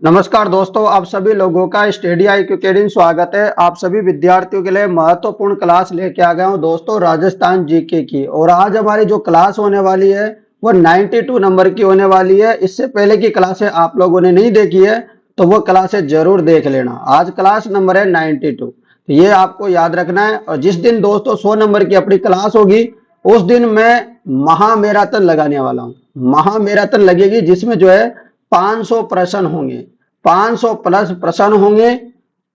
नमस्कार दोस्तों, आप सभी लोगों का स्टडी IQ अकेडमी स्वागत है। आप सभी विद्यार्थियों के लिए महत्वपूर्ण क्लास लेके आ गया हूं दोस्तों, राजस्थान जीके की। और आज हमारी जो क्लास होने वाली है वो 92 नंबर की होने वाली है। इससे पहले की क्लासें आप लोगों ने नहीं देखी है तो वो क्लासें जरूर देख लेना। आज क्लास नंबर है 92, तो ये आपको याद रखना है। और जिस दिन दोस्तों 100 नंबर की अपनी क्लास होगी उस दिन मैं महामैराथन लगाने वाला हूँ। महामैराथन लगेगी जिसमें जो है 500 प्रश्न होंगे, 500 प्लस प्रश्न होंगे।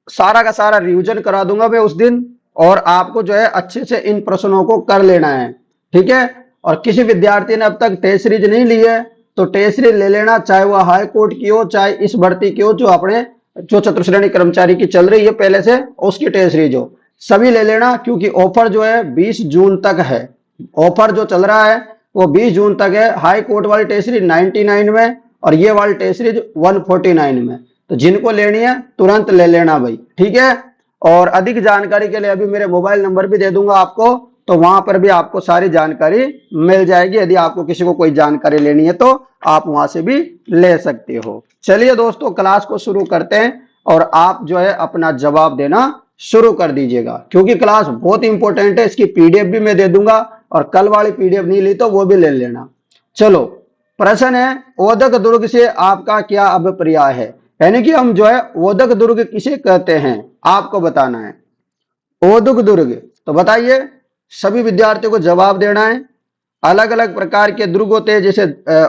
सारा का सारा रिवीजन करा दूंगा मैं उस दिन, और आपको जो है अच्छे से इन प्रश्नों को कर लेना है, ठीक है। और किसी विद्यार्थी ने अब तक टेस्ट सीरीज नहीं ली है तो टेस्ट सीरीज ले लेना, चाहे वह हाई कोर्ट की हो चाहे इस भर्ती की हो, जो चतुर्श्रेणी कर्मचारी की चल रही है पहले से, उसकी टेस्ट सीरीज हो, सभी ले लेना। क्योंकि ऑफर जो है 20 जून तक है। ऑफर जो चल रहा है वो 20 जून तक है। हाई कोर्ट वाली टेस्ट सीरीज 99 में और ये वाली टेस्ट सीरीज 149 में। तो जिनको लेनी है तुरंत ले लेना भाई, ठीक है। और अधिक जानकारी के लिए अभी मेरे मोबाइल नंबर भी दे दूंगा आपको, तो वहां पर भी आपको सारी जानकारी मिल जाएगी। यदि आपको किसी को कोई जानकारी लेनी है तो आप वहां से भी ले सकते हो। चलिए दोस्तों, क्लास को शुरू करते हैं और आप जो है अपना जवाब देना शुरू कर दीजिएगा, क्योंकि क्लास बहुत इंपॉर्टेंट है। इसकी पीडीएफ भी मैं दे दूंगा, और कल वाली पीडीएफ नहीं ली तो वो भी ले लेना। चलो, प्रश्न है, ओदक दुर्ग से आपका क्या अभिप्राय है। यानी कि हम जो है ओदक दुर्ग किसे कहते हैं आपको बताना है। ओदक दुर्ग, तो बताइए, सभी विद्यार्थियों को जवाब देना है। अलग अलग प्रकार के दुर्ग होते हैं, जैसे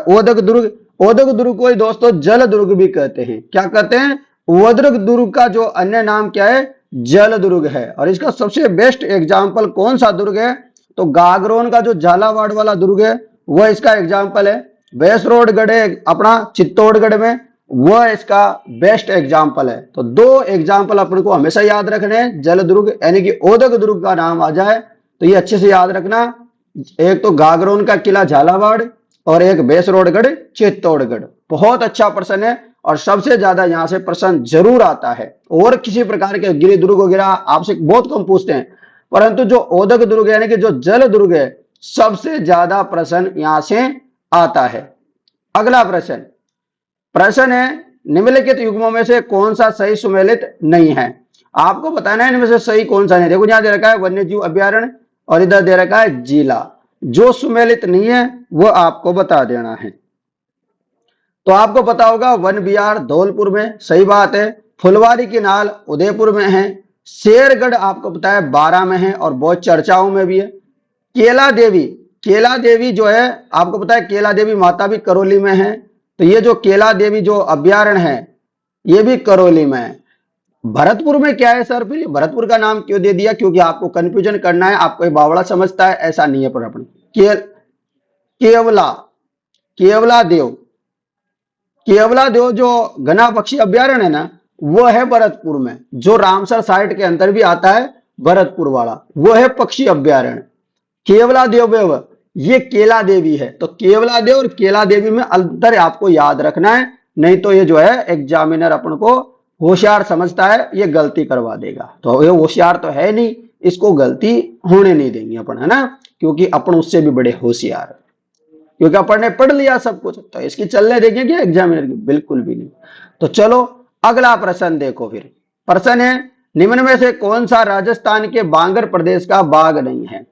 ओदक दुर्ग। ओदक दुर्ग को ही दोस्तों जल दुर्ग भी कहते हैं। क्या कहते हैं? ओदक दुर्ग का जो अन्य नाम क्या है? जल दुर्ग है। और इसका सबसे बेस्ट एग्जाम्पल कौन सा दुर्ग है? तो गागरोन का जो झालावाड़ वाला दुर्ग है वह इसका एग्जाम्पल है। वेसरोडगढ़ है अपना चित्तौड़गढ़ में, वह इसका बेस्ट एग्जाम्पल है। तो दो एग्जाम्पल अपन को हमेशा याद रखने हैं। जल दुर्ग यानी कि ओदक दुर्ग का नाम आ जाए तो ये अच्छे से याद रखना। एक तो गागरोन का किला झालावाड़ और एक वेसरोडगढ़ चित्तौड़गढ़। बहुत अच्छा प्रश्न है और सबसे ज्यादा यहाँ से प्रश्न जरूर आता है। और किसी प्रकार के गिरि दुर्ग वगैरह आपसे बहुत कम पूछते हैं, परंतु जो ओदक दुर्ग यानी कि जो जल दुर्ग है, सबसे ज्यादा प्रश्न यहां से आता है। अगला प्रश्न, प्रश्न है, निम्नलिखित युग्मों में से कौन सा सही सुमेलित नहीं है। आपको बताना है इनमें से सही कौन सा नहीं। देखो यहां दे रखा है वन्य जीव अभ्यारण्य और इधर दे रखा है जिला। जो सुमेलित नहीं है वो आपको बता देना है। तो आपको पता होगा वन विहार धौलपुर में, सही बात है। फुलवारी की नाल उदयपुर में है। शेरगढ़ आपको पता है 12 में है और बहुत चर्चाओं में भी है। केला देवी, केला देवी जो है आपको पता है, केला देवी माता भी करौली में है। तो ये जो केला देवी जो अभ्यारण्य है ये भी करौली में है। भरतपुर में क्या है सर? फिर भरतपुर का नाम क्यों दे दिया? क्योंकि आपको कंफ्यूजन करना है, आपको ये बावड़ा समझता है, ऐसा नहीं है। पर अपन केवला, केवला देव, केवला देव जो घना पक्षी अभ्यारण्य है ना, वो है भरतपुर में। जो रामसर साइट के अंदर भी आता है भरतपुर वाला, वो है पक्षी अभ्यारण्य। केवला देव ये केला देवी है। तो केवला देव और केला देवी में अंतर आपको याद रखना है, नहीं तो ये जो है एग्जामिनर अपन को होशियार समझता है, ये गलती करवा देगा। तो ये होशियार तो है नहीं, इसको गलती होने नहीं देंगे अपन, है ना, क्योंकि अपन उससे भी बड़े होशियार, क्योंकि अपन ने पढ़ लिया सब कुछ। तो इसकी चलने देंगे क्या एग्जामिनर की? बिल्कुल भी नहीं। तो चलो अगला प्रश्न देखो। फिर प्रश्न है, निम्न में से कौन सा राजस्थान के बांगर प्रदेश का भाग नहीं है।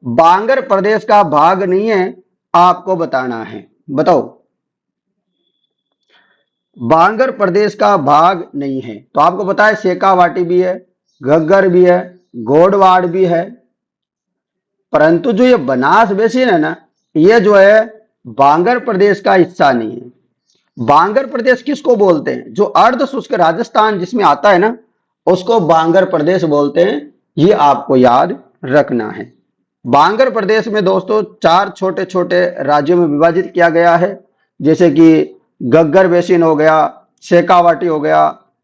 बांगर प्रदेश का भाग नहीं है, आपको बताना है। बताओ, बांगर प्रदेश का भाग नहीं है। तो आपको पता है शेखावाटी भी है, घग्गर भी है, गोडवाड़ भी है, परंतु जो ये बनास बेसिन है ना, ये जो है बांगर प्रदेश का हिस्सा नहीं है। बांगर प्रदेश किसको बोलते हैं? जो अर्ध शुष्क राजस्थान जिसमें आता है ना, उसको बांगर प्रदेश बोलते हैं। ये आपको याद रखना है। बांगर प्रदेश में दोस्तों 4 छोटे छोटे राज्यों में विभाजित किया गया है, जैसे कि घग्गर बेसिन हो गया, शेखावाटी हो गया,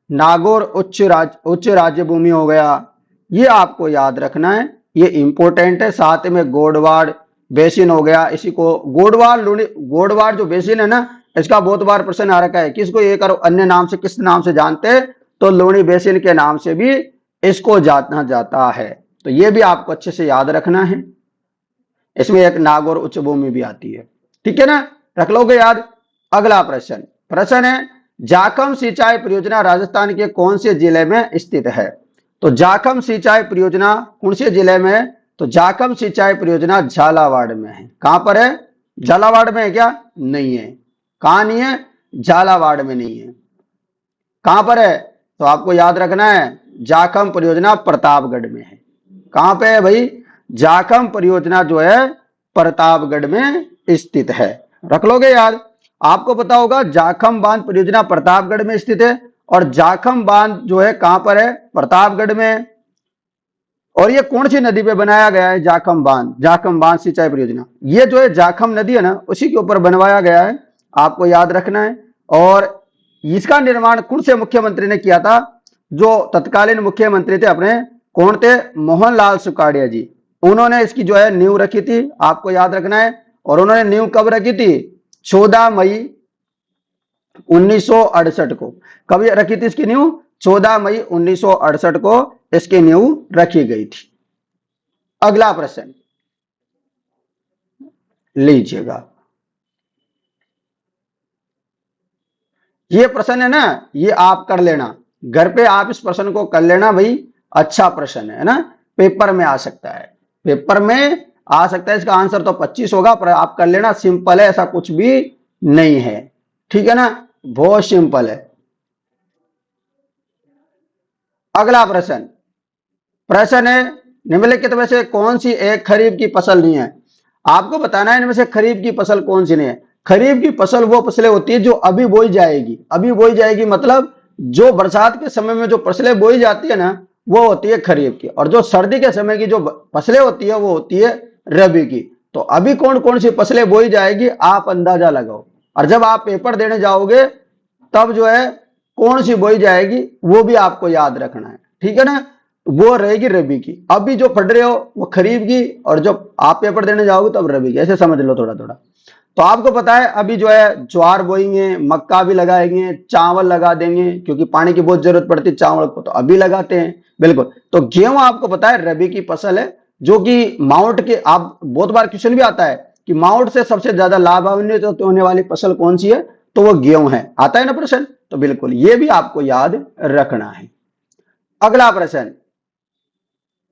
नागौर उच्च राज्य भूमि हो गया। ये आपको याद रखना है, ये इंपॉर्टेंट है। साथ में गोडवाड़ बेसिन हो गया, इसी को गोडवाड़ जो बेसिन है ना, इसका बहुत बार प्रश्न आ रखा है, किसको ये करो अन्य नाम से, किस नाम से जानते हैं? तो लूणी बेसिन के नाम से भी इसको जाना जाता है। तो ये भी आपको अच्छे से याद रखना है। इसमें एक नागौर उच्च भूमि भी आती है, ठीक है ना, रख लोगे याद। अगला प्रश्न, प्रश्न है, जाखम सिंचाई परियोजना राजस्थान के कौन से जिले में स्थित है? तो जाखम सिंचाई परियोजना कौन से जिले में है? तो जाखम सिंचाई परियोजना झालावाड़ में है। कहां पर है? झालावाड़ में है क्या? नहीं है। कहां नहीं है? झालावाड़ में नहीं है। कहां पर है? तो आपको याद रखना है, जाखम परियोजना प्रतापगढ़ में है। कहां पे है भाई? जाखम परियोजना जो है प्रतापगढ़ में स्थित है। रख लोगे याद। आपको पता होगा जाखम बांध परियोजना प्रतापगढ़ में स्थित है, और जाखम बांध जो है कहां पर है? प्रतापगढ़ में। और ये कौन सी नदी पे बनाया गया है जाखम बांध? जाखम बांध सिंचाई परियोजना, ये जो है जाखम नदी है ना, उसी के ऊपर बनवाया गया है, आपको याद रखना है। और इसका निर्माण कौन से मुख्यमंत्री ने किया था? जो तत्कालीन मुख्यमंत्री थे अपने, कौन थे? मोहनलाल सुखाड़िया जी। उन्होंने इसकी जो है नींव रखी थी, आपको याद रखना है। और उन्होंने नींव कब रखी थी? 14 मई 1968 को। कब रखी थी इसकी नींव? 14 मई 1968 को इसकी नींव रखी गई थी। अगला प्रश्न लीजिएगा। ये प्रश्न है ना, ये आप कर लेना घर पे, आप इस प्रश्न को कर लेना भाई। अच्छा प्रश्न है ना, पेपर में आ सकता है, पेपर में आ सकता है। इसका आंसर तो 25 होगा, पर आप कर लेना, सिंपल है, ऐसा कुछ भी नहीं है। ठीक है ना, बहुत सिंपल है। अगला प्रश्न, प्रश्न है निम्नलिखित में से कौन सी एक खरीफ की फसल नहीं है? आपको बताना है इनमें से खरीफ की फसल कौन सी नहीं है। खरीफ की फसल वो फसलें होती है जो अभी बोई जाएगी। अभी बोई जाएगी मतलब जो बरसात के समय में जो फसलें बोई जाती है ना, वो होती है खरीफ की। और जो सर्दी के समय की जो फसलें होती है वो होती है रबी की। तो अभी कौन कौन सी फसलें बोई जाएगी आप अंदाजा लगाओ, और जब आप पेपर देने जाओगे तब जो है कौन सी बोई जाएगी वो भी आपको याद रखना है। ठीक है ना, वो रहेगी रबी की। अभी जो पढ़ रहे हो वो खरीफ की, और जब आप पेपर देने जाओगे तब रबी की। ऐसे समझ लो थोड़ा थोड़ा। तो आपको पता है अभी जो है ज्वार बोएंगे, मक्का भी लगाएंगे, चावल लगा देंगे, क्योंकि पानी की बहुत जरूरत पड़ती है चावल को, तो अभी लगाते हैं। बिल्कुल। तो गेहूं आपको पता है रबी की फसल है, जो कि माउंट के, आप बहुत बार क्वेश्चन भी आता है कि माउंट से सबसे ज्यादा लाभान्वित होने वाली फसल कौन सी है, तो वो गेहूं है। आता है ना प्रश्न, तो बिल्कुल ये भी आपको याद रखना है। अगला प्रश्न,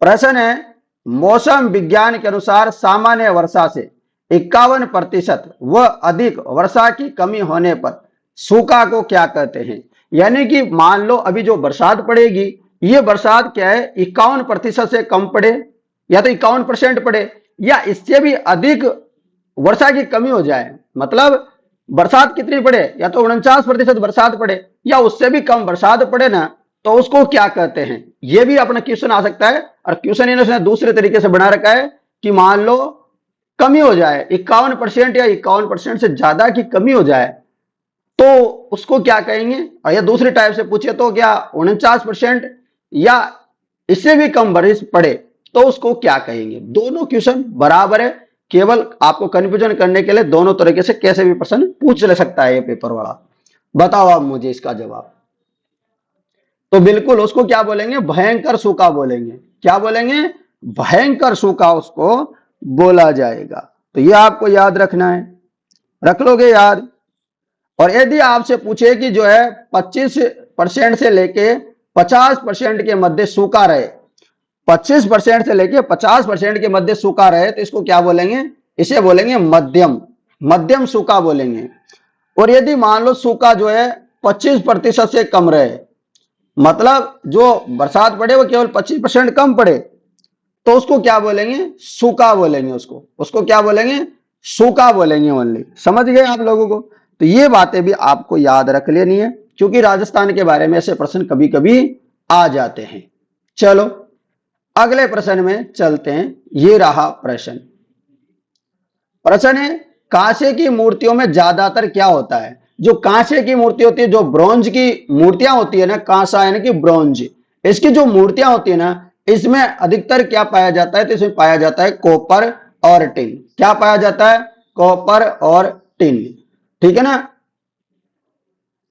प्रश्न है मौसम विज्ञान के अनुसार सामान्य वर्षा से 51% व अधिक वर्षा की कमी होने पर सूखा को क्या कहते हैं? यानी कि मान लो अभी जो बरसात पड़ेगी, ये बरसात क्या है 51% से कम पड़े, या तो 51% पड़े, या इससे भी अधिक वर्षा की कमी हो जाए। मतलब बरसात कितनी पड़े, या तो 49% बरसात पड़े, या उससे भी कम बरसात पड़े ना, तो उसको क्या कहते हैं? ये भी अपना क्वेश्चन आ सकता है। और क्वेश्चन इन्होंने दूसरे तरीके से बना रखा है कि मान लो कमी हो जाए 51% या 51% से ज्यादा की कमी हो जाए, तो उसको क्या कहेंगे? और या दूसरी टाइप से पूछे तो क्या 49% या इससे भी कम बारिश पड़े तो उसको क्या कहेंगे? दोनों क्वेश्चन बराबर है, केवल आपको कंफ्यूजन करने के लिए दोनों तरीके से कैसे भी प्रश्न पूछ ले सकता है ये पेपर वाला। बताओ आप मुझे इसका जवाब। तो बिल्कुल उसको क्या बोलेंगे? भयंकर सूखा बोलेंगे। क्या बोलेंगे? भयंकर सूखा उसको बोला जाएगा। तो ये आपको याद रखना है, रख लोगे याद। और यदि आपसे पूछे कि जो है 25% से लेके 50% के मध्य सूखा रहे, 25% से लेके 50% के मध्य सूखा रहे, तो इसको क्या बोलेंगे? इसे बोलेंगे मध्यम, मध्यम सूखा बोलेंगे। और यदि मान लो सूखा जो है 25% से कम रहे, मतलब जो बरसात पड़े वो केवल 25% कम पड़े, तो उसको क्या बोलेंगे? सूखा बोलेंगे। उसको क्या बोलेंगे? सूखा बोलेंगे ओनली। समझ गए आप लोगों को? तो ये बातें भी आपको याद रख लेनी है, क्योंकि राजस्थान के बारे में ऐसे प्रश्न कभी कभी आ जाते हैं। चलो अगले प्रश्न में चलते हैं। ये रहा प्रश्न। प्रश्न है कांसे की मूर्तियों में ज्यादातर क्या होता है? जो कांसे की मूर्ति होती है, जो ब्रॉन्ज की मूर्तियां होती है ना, कांसा यानी कि ब्रॉन्ज, इसकी जो मूर्तियां होती है ना, इसमें अधिकतर क्या पाया जाता है? तो इसमें पाया जाता है कॉपर और टिन। क्या पाया जाता है? कॉपर और टिन। ठीक है ना।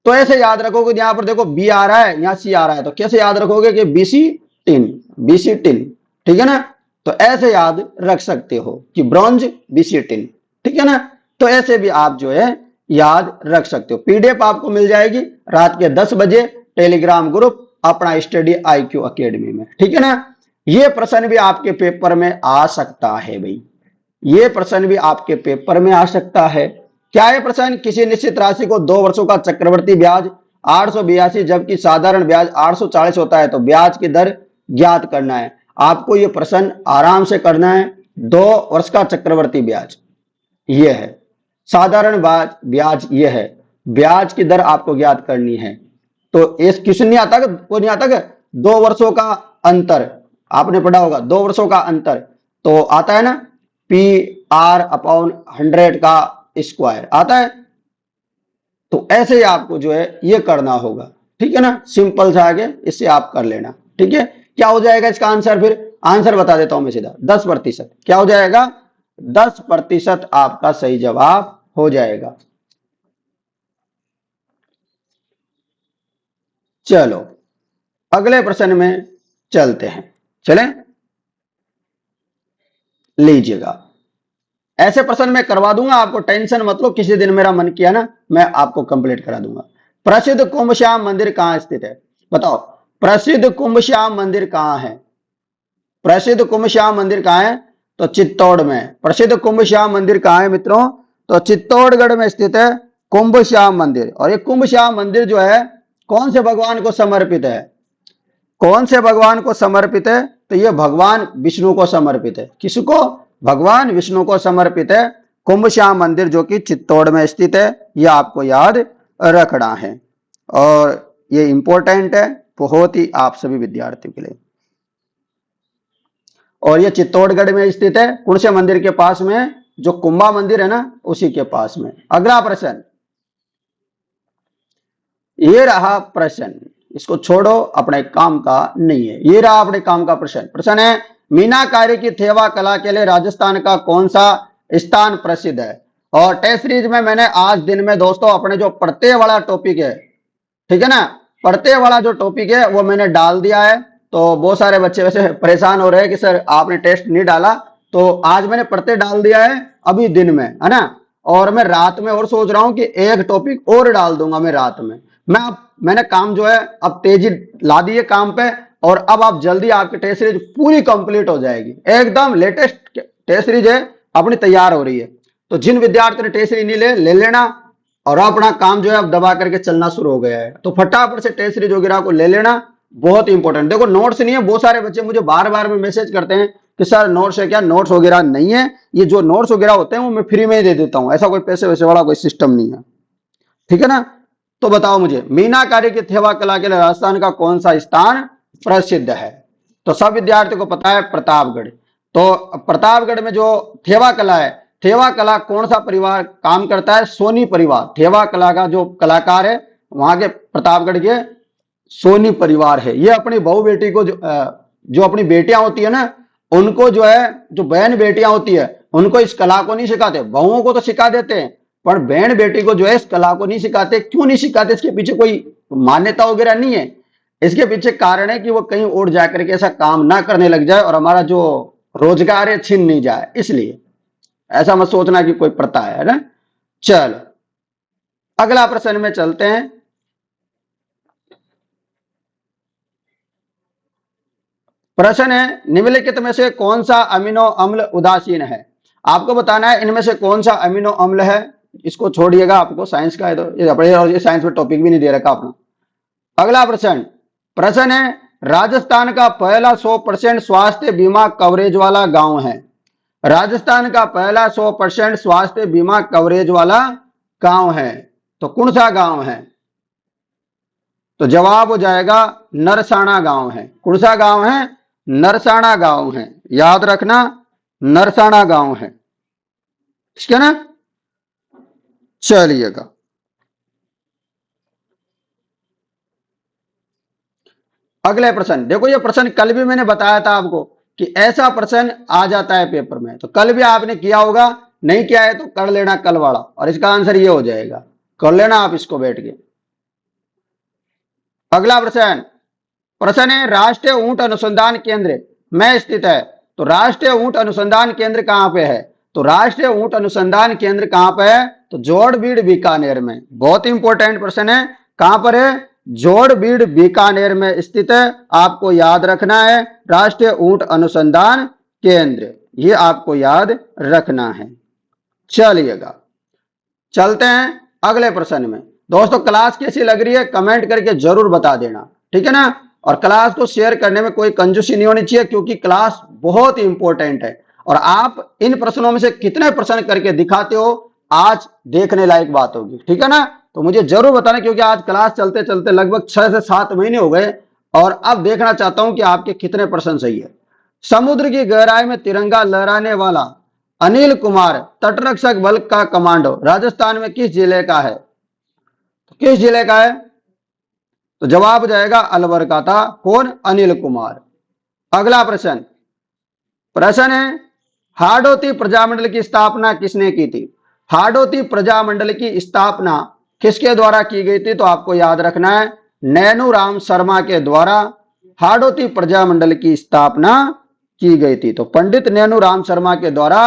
तो ऐसे याद रखोगे, यहां पर देखो बी आ रहा है, यहां सी आ रहा है, तो कैसे याद रखोगे कि बीसी टिन, बीसी टिन। ठीक है ना। तो ऐसे याद रख सकते हो कि ब्रॉन्ज बीसी टिन। ठीक है ना। तो ऐसे भी आप जो है याद रख सकते हो। पीडीएफ आपको मिल जाएगी, रात के 10 बजे टेलीग्राम ग्रुप अपना स्टडी IQ एकेडमी में, ठीक है ना। ये प्रश्न भी आपके पेपर में आ सकता है भाई, ये प्रश्न भी आपके पेपर में आ सकता है। क्या है प्रश्न? किसी निश्चित राशि को 2 वर्षों का चक्रवृद्धि ब्याज 882 जबकि साधारण ब्याज 840 होता है, तो ब्याज की दर ज्ञात करना है। आपको ये प्रश्न आराम से करना है। 2 वर्ष का चक्रवृद्धि ब्याज ये है, साधारण ब्याज ये है, ब्याज की दर आपको ज्ञात करनी है। तो इस क्वेश्चन नहीं आता, वो नहीं आता 2 वर्षों का अंतर, आपने पढ़ा होगा 2 वर्षों का अंतर, तो आता है ना PR/100 का स्क्वायर आता है। तो ऐसे ही आपको जो है ये करना होगा, ठीक है ना। सिंपल से आगे इससे आप कर लेना, ठीक है। क्या हो जाएगा इसका आंसर? फिर आंसर बता देता हूं मैं सीधा, 10%। क्या हो जाएगा? 10% आपका सही जवाब हो जाएगा। चलो अगले प्रश्न में चलते हैं, चलें। लीजिएगा, ऐसे प्रश्न मैं करवा दूंगा आपको, टेंशन मत लो। किसी दिन मेरा मन किया ना मैं आपको कंप्लीट करा दूंगा। प्रसिद्ध कुंभ श्याम मंदिर कहां स्थित है? बताओ, प्रसिद्ध कुंभ श्याम मंदिर कहां है? प्रसिद्ध कुंभ श्याम मंदिर कहां है? तो चित्तौड़ में। प्रसिद्ध कुंभ श्याम मंदिर कहां है मित्रों? तो चित्तौड़गढ़ में स्थित है कुंभ श्याम मंदिर। और ये कुंभ श्याम मंदिर जो है कौन से भगवान को समर्पित है? कौन से भगवान को समर्पित है? तो ये भगवान विष्णु को समर्पित है। किसको? भगवान विष्णु को समर्पित है कुंभ श्याम मंदिर, जो कि चित्तौड़ में स्थित है। यह आपको याद रखना है और ये इंपॉर्टेंट है बहुत ही आप सभी विद्यार्थियों के लिए। और ये चित्तौड़गढ़ में स्थित है, कौन से मंदिर के पास में? जो कुंभा मंदिर है ना उसी के पास में। अगला प्रश्न, ये रहा प्रश्न, इसको छोड़ो, अपने काम का नहीं है। ये रहा अपने काम का प्रश्न। प्रश्न है, मीनाकारी की थेवा कला के लिए राजस्थान का कौन सा स्थान प्रसिद्ध है? और टेस्ट सीरीज में मैंने आज दिन में दोस्तों अपने जो पढ़ते वाला टॉपिक है, ठीक है ना, पढ़ते वाला जो टॉपिक है वो मैंने डाल दिया है। तो बहुत सारे बच्चे वैसे परेशान हो रहे हैं कि सर आपने टेस्ट नहीं डाला, तो आज मैंने पढ़ते डाल दिया है अभी दिन में, है ना। और मैं रात में और सोच रहा हूं कि एक टॉपिक और डाल दूंगा मैं रात में। मैंने काम जो है अब तेजी ला दी है काम पे, और अब आप जल्दी आपकी टेस्ट सीरीज पूरी कंप्लीट हो जाएगी, एकदम लेटेस्ट टेस्ट सीरीज है अपनी तैयार हो रही है। तो जिन विद्यार्थी ने टेस्ट सीरीज नहीं ले लेना, और अपना काम जो है अब दबा करके चलना शुरू हो गया है, तो फटाफट से टेस्ट सीरीज वगैरह को ले लेना, बहुत इंपॉर्टेंट। देखो नोट्स नहीं है, बहुत सारे बच्चे मुझे बार बार में मैसेज करते हैं कि सर नोट्स है क्या? नोट्स वगैरह नहीं है, ये जो नोट्स वगैरह होते हैं वो मैं फ्री में ही दे देता हूं, ऐसा कोई पैसे वैसे वाला कोई सिस्टम नहीं है, ठीक है ना। तो बताओ मुझे, मीनाकारी की थेवा कला के लिए राजस्थान का कौन सा स्थान प्रसिद्ध है? तो सब विद्यार्थियों को पता है प्रतापगढ़। तो प्रतापगढ़ में जो थेवा कला है, थेवा कला कौन सा परिवार काम करता है? सोनी परिवार। थेवा कला का जो कलाकार है वहां के प्रतापगढ़ के सोनी परिवार है। ये अपनी बहू बेटी को जो अपनी बेटियां होती है ना, उनको जो है, जो बहन बेटियां होती है उनको इस कला को नहीं सिखाते। बहुओं को तो सिखा देते हैं, पर बहन बेटी को जो है इस कला को नहीं सिखाते। क्यों नहीं सिखाते? इसके पीछे कोई मान्यता वगैरह नहीं है। इसके पीछे कारण है कि वो कहीं और जाकर के ऐसा काम ना करने लग जाए और हमारा जो रोजगार है छीन नहीं जाए, इसलिए ऐसा मत सोचना कि कोई प्रथा है ना। चलो अगला प्रश्न में चलते हैं। प्रश्न है, निम्नलिखित में से कौन सा अमीनो अम्ल उदासीन है? आपको बताना है इनमें से कौन सा अमीनो अम्ल है। इसको छोड़िएगा, आपको साइंस का है तो ये साइंस में टॉपिक भी नहीं दे रखा अपना। अगला प्रश्न है, राजस्थान का पहला 100% स्वास्थ्य बीमा कवरेज वाला गांव है। राजस्थान का पहला 100% स्वास्थ्य बीमा कवरेज वाला गांव है, तो कौन सा गांव है? तो जवाब हो जाएगा नरसाना गांव है। कौन सा गांव है? नरसाना गांव है, याद रखना नरसाना गांव है, ठीक है ना। चलिएगा अगले प्रश्न। देखो ये प्रश्न कल भी मैंने बताया था आपको कि ऐसा प्रश्न आ जाता है पेपर में, तो कल भी आपने किया होगा, नहीं किया है तो कर लेना कल वाला, और इसका आंसर ये हो जाएगा, कर लेना आप इसको बैठ के। अगला प्रश्न है, राष्ट्रीय ऊंट अनुसंधान केंद्र में स्थित है। तो राष्ट्रीय ऊंट अनुसंधान केंद्र कहां पे है? तो राष्ट्रीय ऊंट अनुसंधान केंद्र कहां पे है? तो जोड़बीड़ बीकानेर में। बहुत इंपॉर्टेंट प्रश्न है, कहां पर है? जोड़बीड़ बीकानेर में स्थित है। आपको याद रखना है राष्ट्रीय ऊंट अनुसंधान केंद्र, ये आपको याद रखना है। चलिएगा चलते हैं अगले प्रश्न में। दोस्तों क्लास कैसी लग रही है कमेंट करके जरूर बता देना, ठीक है ना। और क्लास को शेयर करने में कोई कंजूसी नहीं होनी चाहिए, क्योंकि क्लास बहुत ही इंपॉर्टेंट है। और आप इन प्रश्नों में से कितने प्रश्न करके दिखाते हो आज देखने लायक बात होगी, ठीक है ना। तो मुझे जरूर बताना, क्योंकि आज क्लास चलते चलते लगभग 6 से 7 महीने हो गए और अब देखना चाहता हूं कि आपके कितने प्रश्न सही है। समुद्र की गहराई में तिरंगा लहराने वाला अनिल कुमार तटरक्षक बल का कमांडो राजस्थान में किस जिले का है? तो किस जिले का है? तो जवाब हो जाएगा अलवर का था। कौन? अनिल कुमार। अगला प्रश्न, प्रश्न है हाड़ौती प्रजामंडल की स्थापना किसने की थी? हाड़ौती प्रजामंडल की स्थापना किसके द्वारा की गई थी? तो आपको याद रखना है नैनूराम शर्मा के द्वारा हाड़ौती प्रजामंडल की स्थापना की गई थी। तो पंडित नैनूराम शर्मा के द्वारा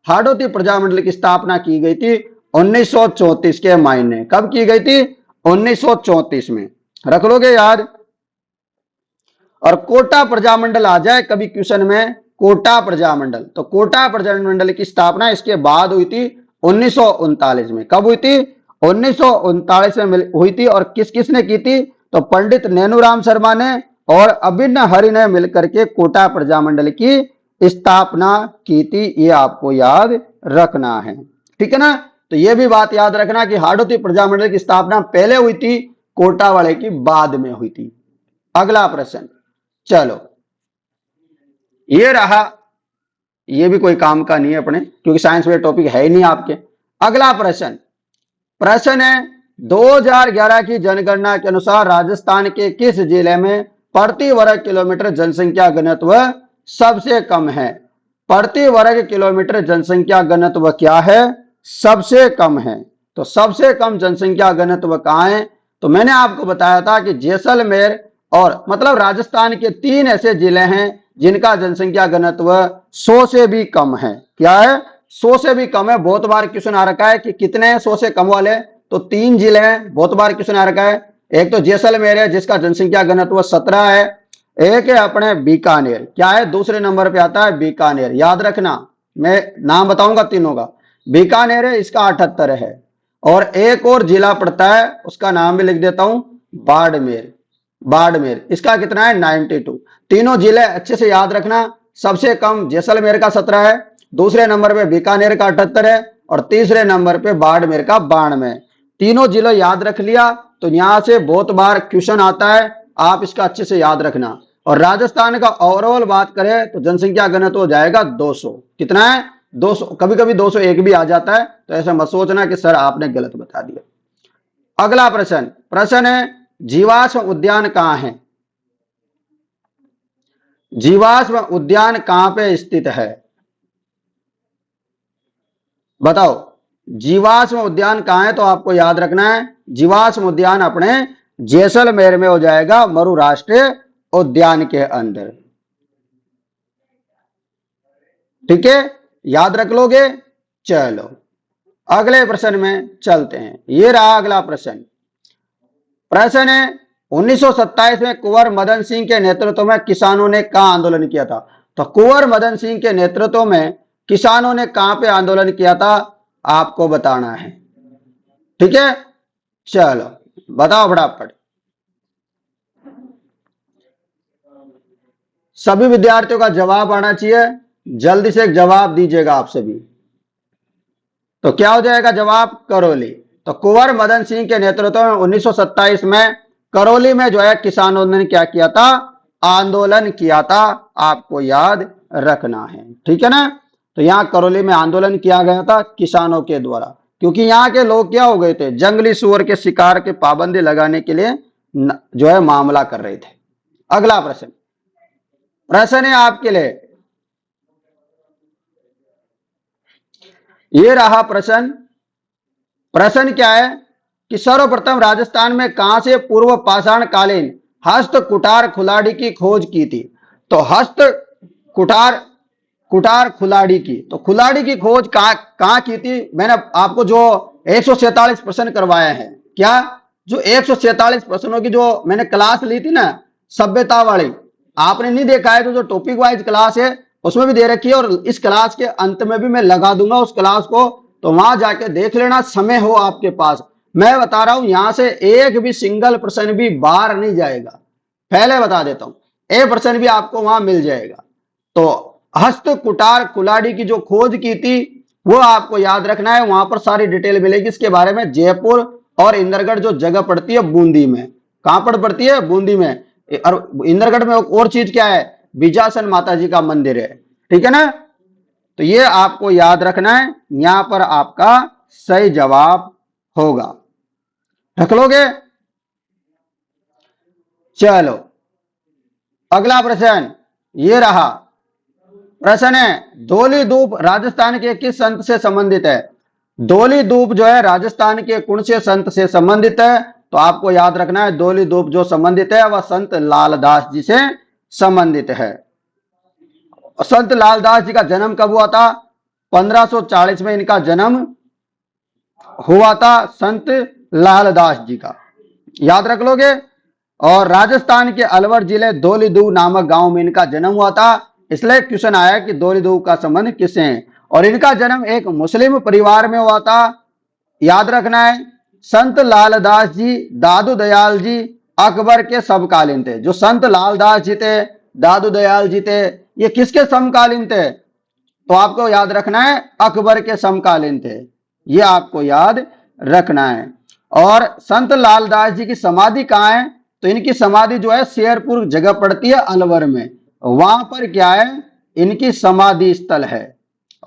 हाड़ौती प्रजामंडल की स्थापना की गई थी 1934 के महीने। कब की गई थी? 1934 में। रख लोगे याद। और कोटा प्रजामंडल आ जाए कभी क्वेश्चन में, कोटा प्रजामंडल, तो कोटा प्रजामंडल की स्थापना इसके बाद हुई थी 1939 में। कब हुई थी? 1939 में हुई थी। और किस किसने की थी? तो पंडित नैनूराम शर्मा ने और अभिन्न हरि ने मिलकर के कोटा प्रजामंडल की स्थापना की थी। ये आपको याद रखना है, ठीक है ना। तो ये भी बात याद रखना कि हाड़ौती प्रजामंडल की स्थापना पहले हुई थी, कोटा वाले की बाद में हुई थी। अगला प्रश्न, चलो ये रहा, ये भी कोई काम का नहीं है अपने, क्योंकि साइंस में टॉपिक है ही नहीं आपके। अगला प्रश्न, प्रश्न है 2011 की जनगणना के अनुसार राजस्थान के किस जिले में प्रति वर्ग किलोमीटर जनसंख्या घनत्व सबसे कम है? प्रति वर्ग किलोमीटर जनसंख्या घनत्व क्या है? सबसे कम है। तो सबसे कम जनसंख्या घनत्व कहां है? तो मैंने आपको बताया था कि जैसलमेर और मतलब राजस्थान के 3 ऐसे जिले हैं जिनका जनसंख्या घनत्व 100 से भी कम है। क्या है? 100 से भी कम है। बहुत बार क्वेश्चन आ रखा है कि कितने हैं 100 से कम वाले, तो 3 जिले हैं, बहुत बार क्वेश्चन आ रखा है। एक तो जैसलमेर है जिसका जनसंख्या घनत्व 17 है, एक है अपने बीकानेर, क्या है दूसरे नंबर पे आता है बीकानेर। याद रखना, मैं नाम बताऊंगा तीनों का। बीकानेर है, इसका 78 है। और एक और जिला पड़ता है, उसका नाम भी लिख देता हूं, बाड़मेर। बाड़मेर, इसका कितना है? 92। तीनों जिले अच्छे से याद रखना। सबसे कम जैसलमेर का 17 है, दूसरे नंबर पे बीकानेर का 78 है, और तीसरे नंबर पे बाड़मेर का 92। तीनों जिले याद रख लिया तो यहां से बहुत बार क्वेश्चन आता है, आप इसका अच्छे से याद रखना। और राजस्थान का ओवरऑल बात करें तो जनसंख्या घनत्व हो जाएगा 200। कितना है? 200। कभी कभी 201 भी आ जाता है, तो ऐसा मत सोचना कि सर आपने गलत बता दिया। अगला प्रश्न, प्रश्न है जीवाश्म उद्यान कहां है? जीवाश्म उद्यान कहां पे स्थित है? बताओ, जीवाश्म उद्यान कहां है? तो आपको याद रखना है जीवाश्म उद्यान अपने जैसलमेर में हो जाएगा, मरु राष्ट्रीय उद्यान के अंदर। ठीक है, याद रख लोगे। चलो अगले प्रश्न में चलते हैं। ये रहा अगला प्रश्न। प्रश्न है 1927 में कुंवर मदन सिंह के नेतृत्व में किसानों ने कहां आंदोलन किया था? तो कुंवर मदन सिंह के नेतृत्व में किसानों ने कहां पे आंदोलन किया था, आपको बताना है। ठीक है, चलो बताओ फटाफट। सभी विद्यार्थियों का जवाब आना चाहिए, जल्दी से एक जवाब दीजिएगा आप सभी। तो क्या हो जाएगा जवाब? करौली। तो कुंवर मदन सिंह के नेतृत्व में 1927 में करौली में जो है किसानों ने क्या किया था? आंदोलन किया था। आपको याद रखना है, ठीक है ना। तो यहां करौली में आंदोलन किया गया था किसानों के द्वारा, क्योंकि यहां के लोग क्या हो गए थे? जंगली सुअर के शिकार के पाबंदी लगाने के लिए जो है मामला कर रहे थे। अगला प्रश्न, प्रश्न है आपके लिए, ये रहा प्रश्न। प्रश्न क्या है कि सर्वप्रथम राजस्थान में कहां से पूर्व पाषाण कालीन हस्त कुठार खुलाड़ी की खोज की थी? तो हस्त कुठार खुलाड़ी की, तो खुलाड़ी की खोज कहां की थी? मैंने आपको जो 147 प्रश्न करवाए हैं, क्या जो 146 प्रश्नों की जो मैंने क्लास ली थी ना सभ्यता वाली, आपने नहीं देखा है तो जो टॉपिक वाइज क्लास है उसमें भी दे रखी है, और इस क्लास के अंत में भी मैं लगा दूंगा उस क्लास को, तो वहां जाके देख लेना, समय हो आपके पास। मैं बता रहा हूं यहां से एक भी सिंगल प्रश्न भी बाहर नहीं जाएगा, पहले बता देता हूं, एक प्रश्न भी आपको वहां मिल जाएगा। तो हस्त कुटार कुलाड़ी की जो खोज की थी वो आपको याद रखना है, वहां पर सारी डिटेल मिलेगी इसके बारे में। जयपुर और इंद्रगढ़ जो जगह पड़ती है बूंदी में, कहां पर पड़ती है? बूंदी में। और इंद्रगढ़ में और चीज क्या है? बीजासन माता जी का मंदिर है, ठीक है ना। तो ये आपको याद रखना है, यहां पर आपका सही जवाब होगा, रख लोगे। चलो अगला प्रश्न ये रहा। प्रश्न है धौली धूप राजस्थान के किस संत से संबंधित है? धौली धूप जो है राजस्थान के कौन से संत से संबंधित है? तो आपको याद रखना है धौली धूप जो संबंधित है वह संत लालदास जी से संबंधित है। संत लालदास जी का जन्म कब हुआ था? 1540 में इनका जन्म हुआ था, संत लालदास जी का, याद रख लोगे। और राजस्थान के अलवर जिले धौलीधू नामक गांव में इनका जन्म हुआ था, इसलिए क्वेश्चन आया कि धौलीधू का संबंध किससे है। और इनका जन्म एक मुस्लिम परिवार में हुआ था, याद रखना है। संत लालदास जी दादू दयाल जी अकबर के समकालीन थे। जो संत लालदास जी थे, दादू दयाल जी थे, ये किसके समकालीन थे? तो आपको याद रखना है अकबर के समकालीन थे, ये आपको याद रखना है। और संत लालदास जी की समाधि कहाँ है? तो इनकी समाधि जो है शेरपुर जगह पड़ती है अलवर में, वहां पर क्या है? इनकी समाधि स्थल है।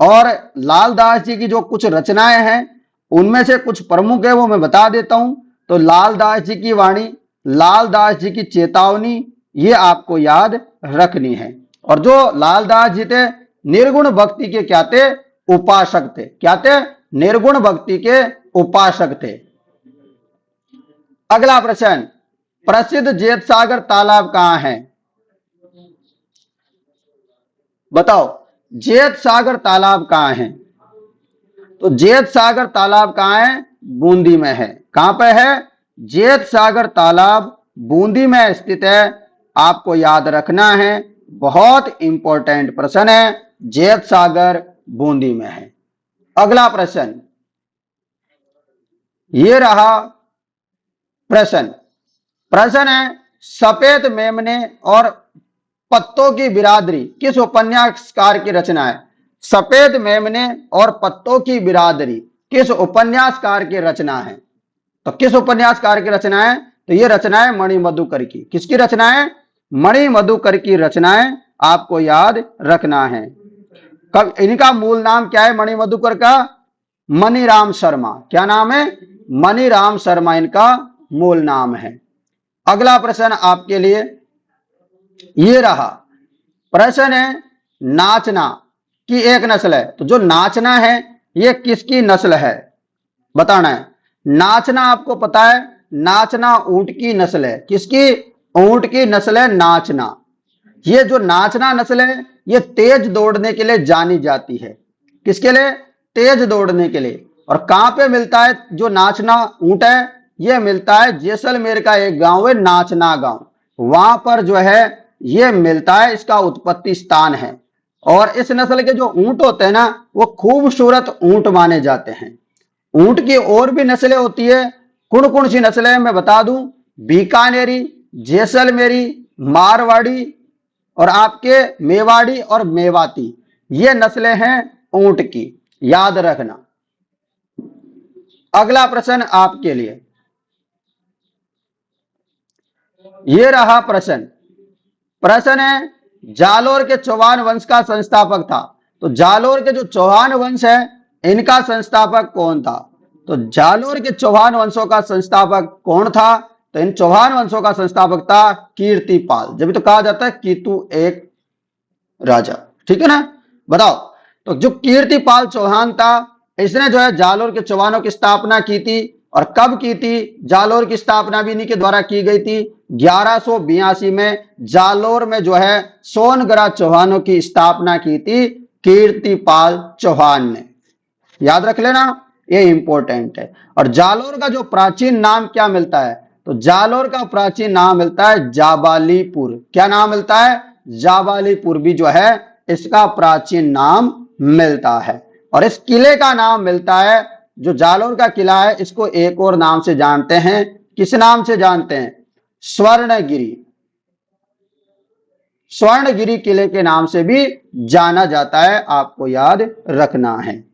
और लालदास जी की जो कुछ रचनाएं हैं उनमें से कुछ प्रमुख है वो मैं बता देता हूं। तो लालदास जी की वाणी, लालदास जी की चेतावनी, ये आपको याद रखनी है। और जो लालदास जी थे निर्गुण भक्ति के क्या थे? उपासक थे। क्या थे? निर्गुण भक्ति के उपासक थे। अगला प्रश्न, प्रसिद्ध जेत सागर तालाब कहां है? बताओ जेत सागर तालाब कहां है? तो जेत सागर तालाब कहां है? बूंदी में है। कहां पे है? जेत सागर तालाब बूंदी में स्थित है, आपको याद रखना है, बहुत इंपॉर्टेंट प्रश्न है। जेत सागर बूंदी में है। अगला प्रश्न ये रहा। प्रश्न प्रश्न है सफेद मेमने और पत्तों की बिरादरी किस उपन्यासकार की रचना है? सफेद मेमने और पत्तों की बिरादरी किस उपन्यासकार की रचना है? तो किस उपन्यासकार की रचना है? तो ये रचना है मणि मधुकर की। किसकी रचना है? मणि मधुकर की रचनाएं आपको याद रखना है। कब इनका मूल नाम क्या है? मणि मधुकर का मणिराम शर्मा। क्या नाम है? मणिराम शर्मा इनका मूल नाम है। अगला प्रश्न आपके लिए ये रहा। प्रश्न है नाचना की एक नस्ल है। तो जो नाचना है ये किसकी नस्ल है बताना है। नाचना आपको पता है, नाचना ऊंट की नस्ल है। किसकी? ऊंट की नस्ल है नाचना। ये जो नाचना नस्ल है ये तेज दौड़ने के लिए जानी जाती है। किसके लिए? तेज दौड़ने के लिए। और कहां पे मिलता है जो नाचना ऊंट है? ये मिलता है जैसलमेर का एक गांव है नाचना गांव, वहां पर जो है ये मिलता है, इसका उत्पत्ति स्थान है। और इस नस्ल के जो ऊंट होते हैं ना वो खूबसूरत ऊंट माने जाते हैं। ऊंट की और भी नस्लें होती है। कौन कौन सी नस्लें मैं बता दूं? बीकानेरी, जैसलमेरी, मारवाड़ी और आपके मेवाड़ी और मेवाती, ये नस्लें हैं ऊंट की, याद रखना। अगला प्रश्न आपके लिए ये रहा। प्रश्न प्रश्न है जालोर के चौहान वंश का संस्थापक था। तो जालोर के जो चौहान वंश है इनका संस्थापक कौन था? तो जालोर के चौहान वंशों का संस्थापक कौन था? तो इन चौहान वंशों का संस्थापक था कीर्तिपाल। जब तो कहा जाता है कीतु एक राजा, ठीक है ना। बताओ तो जो कीर्तिपाल चौहान था इसने जो है जालोर के चौहानों की स्थापना की थी। और कब की थी? जालोर की स्थापना भी इन्हीं के द्वारा की गई थी 1182 में। जालोर में जो है सोनगरा चौहानों की स्थापना की थी कीर्तिपाल चौहान ने, याद रख लेना। ये इंपॉर्टेंट है। और जालोर का जो प्राचीन नाम क्या मिलता है, तो जालोर का प्राचीन नाम मिलता है जाबालीपुर। क्या नाम मिलता है, जाबालीपुर भी जो है इसका प्राचीन नाम मिलता है। और इस किले का नाम मिलता है, जो जालोर का किला है इसको एक और नाम से जानते हैं। किस नाम से जानते हैं, स्वर्णगिरी। स्वर्णगिरी किले के नाम से भी जाना जाता है, आपको याद रखना है।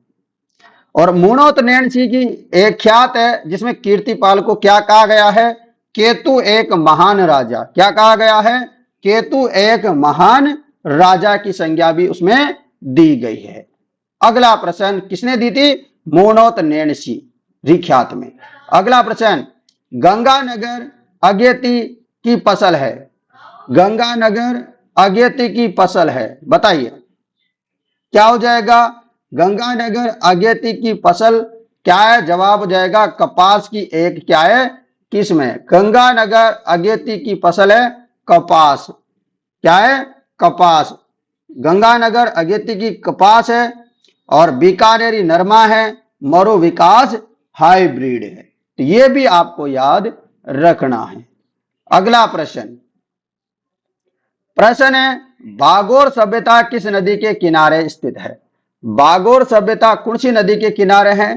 और मुणोत नैणसी की एक ख्यात है जिसमें कीर्तिपाल को क्या कहा गया है, केतु एक महान राजा। क्या कहा गया है, केतु एक महान राजा की संज्ञा भी उसमें दी गई है। अगला प्रश्न किसने दी थी, मुणोत नैणसी रिख्यात में। अगला प्रश्न, गंगानगर अगेती की फसल है। गंगानगर अगेती की फसल है, बताइए क्या हो जाएगा। गंगानगर अगेती की फसल क्या है, जवाब हो जाएगा कपास की एक क्या है किस्म है। गंगानगर अगेती की फसल है कपास। क्या है, कपास। गंगानगर अगेती की कपास है। और बीकानेरी नरमा है, मरो विकास हाइब्रिड है। तो ये भी आपको याद रखना है। अगला प्रश्न, प्रश्न है बागोर सभ्यता किस नदी के किनारे स्थित है। बागोर सभ्यता कौन सी नदी के किनारे है,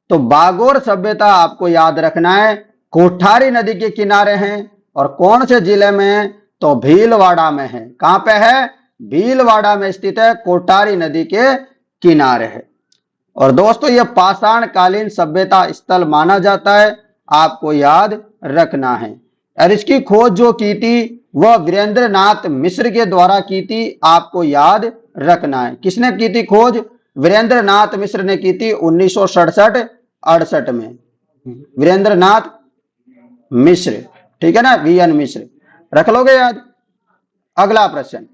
तो बागोर सभ्यता आपको याद रखना है कोठारी नदी के किनारे है। और कौन से जिले में है, तो भीलवाड़ा में है। कहां पे है, भीलवाड़ा में स्थित है, कोठारी नदी के किनारे है। और दोस्तों यह पाषाण कालीन सभ्यता स्थल माना जाता है, आपको याद रखना है। और इसकी खोज जो की थी वह वीरेंद्र नाथ मिश्र के द्वारा की थी, आपको याद रखना है। किसने की थी खोज, वीरेंद्र नाथ मिश्र ने की थी 1967-68 में। वीरेंद्र नाथ मिश्र, ठीक है ना, वीएन मिश्र, रख लोगे याद। अगला प्रश्न,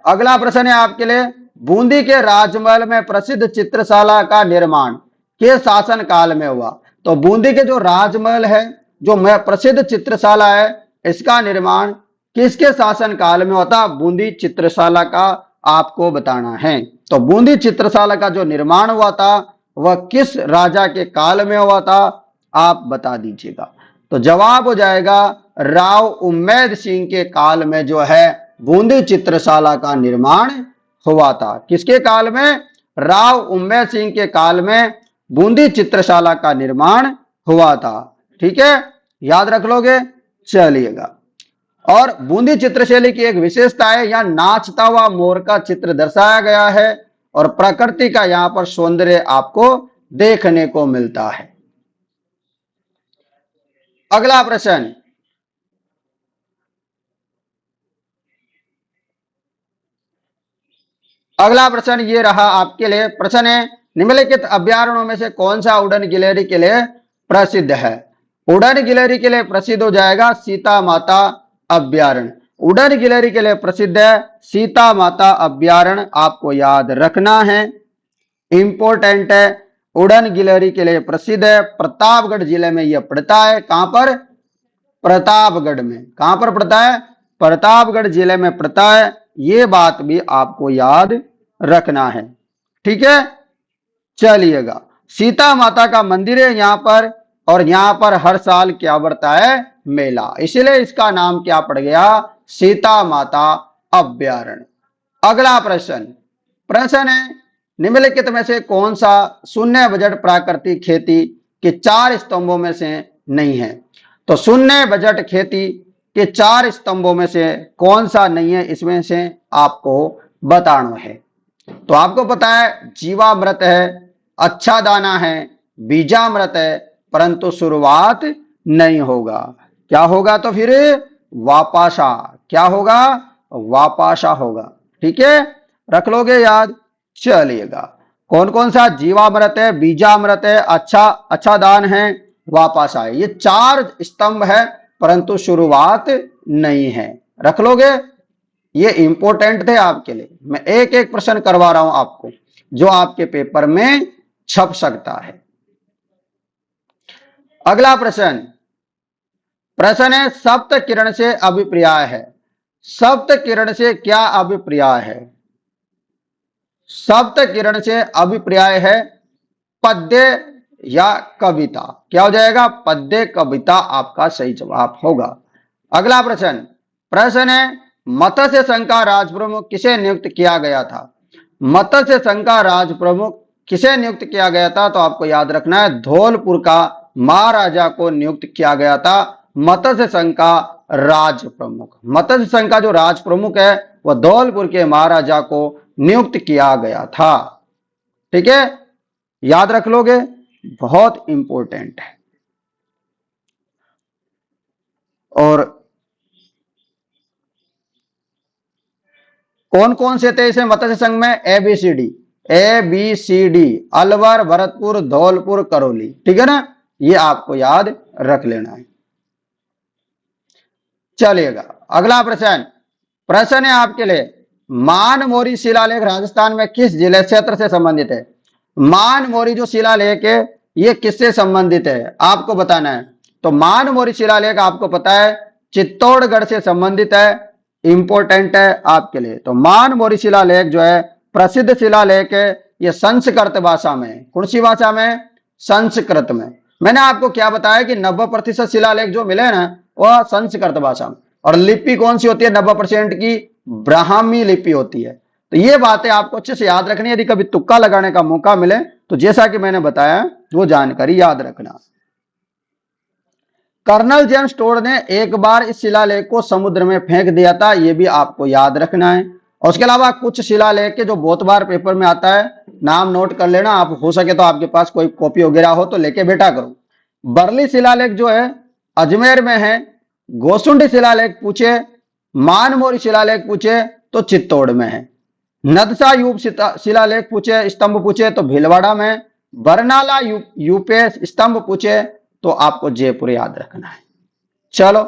अगला प्रश्न है आपके लिए, बूंदी के राजमहल में प्रसिद्ध चित्रशाला का निर्माण के शासन काल में हुआ। तो बूंदी के जो राजमहल है, जो प्रसिद्ध चित्रशाला है, इसका निर्माण किसके शासन काल में होता, बूंदी चित्रशाला का आपको बताना है। तो बूंदी चित्रशाला का जो निर्माण हुआ था वह किस राजा के काल में हुआ था, आप बता दीजिएगा। तो जवाब हो जाएगा राव उम्मेद सिंह के काल में जो है बूंदी चित्रशाला का निर्माण हुआ था। किसके काल में, राव उम्मेद सिंह के काल में बूंदी चित्रशाला का निर्माण हुआ था। ठीक है, याद रख लोगे, चलिएगा। और बूंदी चित्रशैली की एक विशेषता है, यहां नाचता हुआ मोर का चित्र दर्शाया गया है और प्रकृति का यहां पर सौंदर्य आपको देखने को मिलता है। अगला प्रश्न, अगला प्रश्न ये रहा आपके लिए। प्रश्न है निम्नलिखित अभ्यारण्यों में से कौन सा उड़न गिलहरी के लिए प्रसिद्ध है। उड़न गिलहरी के लिए प्रसिद्ध हो जाएगा सीता माता अभ्यारण्य। उड़न गिलहरी के लिए प्रसिद्ध है सीता माता अभ्यारण्य, आपको याद रखना है, इंपॉर्टेंट है। उड़न गिलहरी के लिए प्रसिद्ध है, प्रतापगढ़ जिले में यह पड़ता है। कहां पर, प्रतापगढ़ में। कहां पर पड़ता है, प्रतापगढ़ जिले में पड़ता है। ये बात भी आपको याद रखना है, ठीक है। चलिएगा, सीता माता का मंदिर है यहां पर, और यहां पर हर साल क्या बढ़ता है, मेला, इसलिए इसका नाम क्या पड़ गया, सीता माता अभ्यारण्य। अगला प्रश्न, प्रश्न है निम्नलिखित में से कौन सा शून्य बजट प्राकृतिक खेती के 4 स्तंभों में से नहीं है। तो शून्य बजट खेती के 4 स्तंभों में से कौन सा नहीं है, इसमें से आपको बताना है। तो आपको पता है जीवामृत है, अच्छा दाना है, बीजामृत है, परंतु शुरुआत नहीं होगा। क्या होगा, तो फिर वापाशा। क्या होगा, वापाशा होगा। ठीक है, रख लोगे याद। चलिएगा, कौन कौन सा जीवामृत है, बीजामृत है, अच्छा दान है, वापाशा है, ये 4 स्तंभ है, परंतु शुरुआत नहीं है। रख लोगे, ये इंपॉर्टेंट थे आपके लिए। मैं एक एक प्रश्न करवा रहा हूं आपको, जो आपके पेपर में छप सकता है। अगला प्रश्न, प्रश्न है सप्त किरण से अभिप्राय है। सप्त किरण से क्या अभिप्राय है, सप्त किरण से अभिप्राय है पद्य या कविता? क्या हो जाएगा? पद्य कविता आपका सही जवाब होगा। अगला प्रश्न, प्रश्न है मत्स्य संघ का राज प्रमुख किसे नियुक्त किया गया था? मत्स्य संघ का राज प्रमुख किसे नियुक्त किया गया था? तो आपको याद रखना है धौलपुर का महाराजा को नियुक्त किया गया था मत्स्य संघ का राज प्रमुख। मत्स्य संघ का जो राज प्रमुख है वह धौलपुर के महाराजा को नियुक्त किया गया था। ठीक है, याद रख लोगे, बहुत इंपॉर्टेंट है। और कौन कौन से थे इसे मत्स्य संघ में? A B C D, Alwar, Bharatpur, Dholpur, Karauli. ठीक है ना, ये आपको याद रख लेना है। चलिएगा अगला प्रश्न, प्रश्न है आपके लिए मानमोरी शिलालेख राजस्थान में किस जिले क्षेत्र से संबंधित है? मानमोरी जो शिलालेख है ये किससे संबंधित है आपको बताना है। तो मानमोरी शिलालेख आपको पता है चित्तौड़गढ़ से संबंधित है, इंपॉर्टेंट है आपके लिए। तो मानमोरी शिलालेख जो है प्रसिद्ध शिलालेख है, ये संस्कृत भाषा में। कौन सी भाषा में? संस्कृत में। मैंने आपको क्या बताया कि 90% शिलालेख जो मिले ना वह संस्कृत भाषा में। और लिपि कौन सी होती है? 90% की ब्राह्मी लिपि होती है। तो ये बातें आपको अच्छे से याद रखनी है, यदि कभी तुक्का लगाने का मौका मिले तो जैसा कि मैंने बताया वो जानकारी याद रखना। कर्नल जेम्स टोड ने एक बार इस शिलालेख को समुद्र में फेंक दिया था, यह भी आपको याद रखना है। और उसके अलावा कुछ शिलालेख के जो बहुत बार पेपर में आता है, नाम नोट कर लेना आप, हो सके तो आपके पास कोई कॉपी वगैरह हो तो लेके बैठा करो। बरली शिलालेख जो है अजमेर में है, गोसुंडी शिलालेख पूछे, मानमोरी शिलालेख पूछे तो चित्तौड़ में है, नदसा यूप शिलालेख पूछे, स्तंभ पूछे तो भीलवाड़ा में, बरनाला यूपे स्तंभ पूछे तो आपको जयपुर याद रखना है। चलो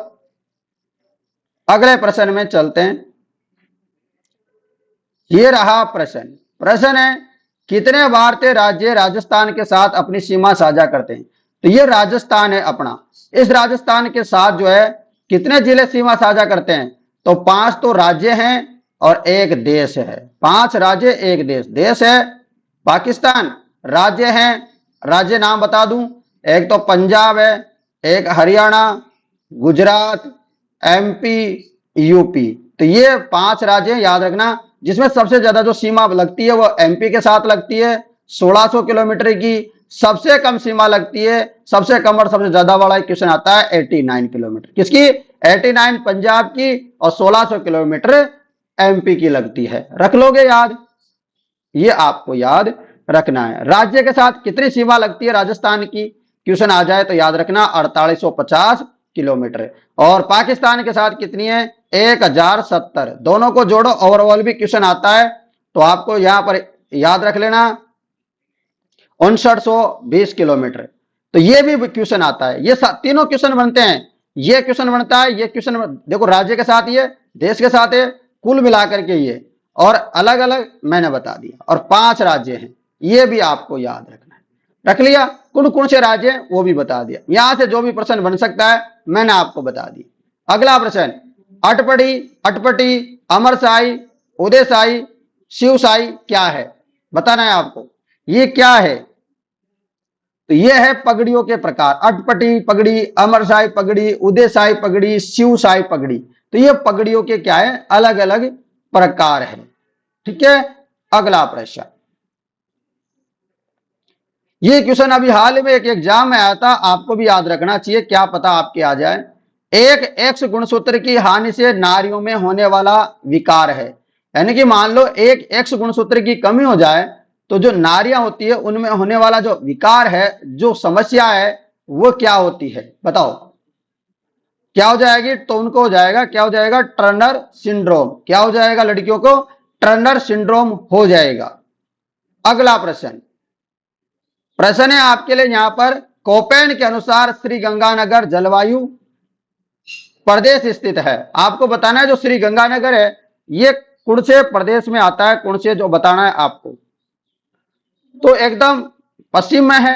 अगले प्रश्न में चलते हैं। ये रहा प्रश्न। प्रश्न है कितने भारतीय राज्य राजस्थान के साथ अपनी सीमा साझा करते हैं? तो ये राजस्थान है अपना, इस राजस्थान के साथ जो है कितने जिले सीमा साझा करते हैं? तो 5 तो राज्य हैं और एक देश है। 5 राज्य एक देश। देश है पाकिस्तान, राज्य हैं, राज्य नाम बता दूं, एक तो पंजाब है, एक हरियाणा, गुजरात, एमपी, यूपी। तो ये 5 राज्य याद रखना, जिसमें सबसे ज्यादा जो सीमा लगती है वो एमपी के साथ लगती है 1600 किलोमीटर की। सबसे कम सीमा लगती है, सबसे कम और सबसे ज्यादा वाला क्वेश्चन आता है 89 किलोमीटर। किसकी? 89 पंजाब की और 1600 किलोमीटर एमपी की लगती है। रख लोगे याद, ये आपको याद रखना है। राज्य के साथ कितनी सीमा लगती है राजस्थान की, क्वेश्चन आ जाए तो याद रखना 4850 किलोमीटर। और पाकिस्तान के साथ कितनी है? 1070। दोनों को जोड़ो, ओवरऑल भी क्वेश्चन आता है तो आपको यहां पर याद रख लेना 5920 किलोमीटर। तो ये भी क्वेश्चन आता है, ये तीनों क्वेश्चन बनते हैं। ये क्वेश्चन बनता है, ये क्वेश्चन देखो राज्य के साथ ये, देश के साथ है, कुल मिलाकर के ये, और अलग अलग मैंने बता दिया। और 5 राज्य हैं, ये भी आपको याद रखना है। रख लिया? कौन कौन से राज्य हैं वो भी बता दिया। यहां से जो भी प्रश्न बन सकता है मैंने आपको बता दिया। अगला प्रश्न, अटपटी, अटपटी, अमरसाई, उदयसाई, शिवसाई क्या है? बताना है आपको, ये क्या है? तो ये है पगड़ियों के प्रकार। अटपटी पगड़ी, अमरसाई पगड़ी, उदयसाई पगड़ी, शिवसाई पगड़ी। तो ये पगड़ियों के क्या है? अलग अलग प्रकार है। ठीक है, अगला प्रश्न, ये क्वेश्चन अभी हाल में एक एग्जाम में आया था, आपको भी याद रखना चाहिए, क्या पता आपके आ जाए। एक एक्स गुणसूत्र की हानि से नारियों में होने वाला विकार है। यानी कि मान लो एक एक्स गुणसूत्र की कमी हो जाए तो जो नारियां होती है उनमें होने वाला जो विकार है, जो समस्या है, वो क्या होती है बताओ? क्या हो जाएगी? तो उनको हो जाएगा, क्या हो जाएगा? Turner syndrome. क्या हो जाएगा? लड़कियों को टर्नर सिंड्रोम हो जाएगा। अगला प्रश्न, प्रश्न है आपके लिए यहां पर, कोपेन के अनुसार श्री गंगानगर जलवायु प्रदेश स्थित है। आपको बताना है जो श्री गंगानगर है ये कौन से प्रदेश में आता है, कौन से, जो बताना है आपको। तो एकदम पश्चिम में है,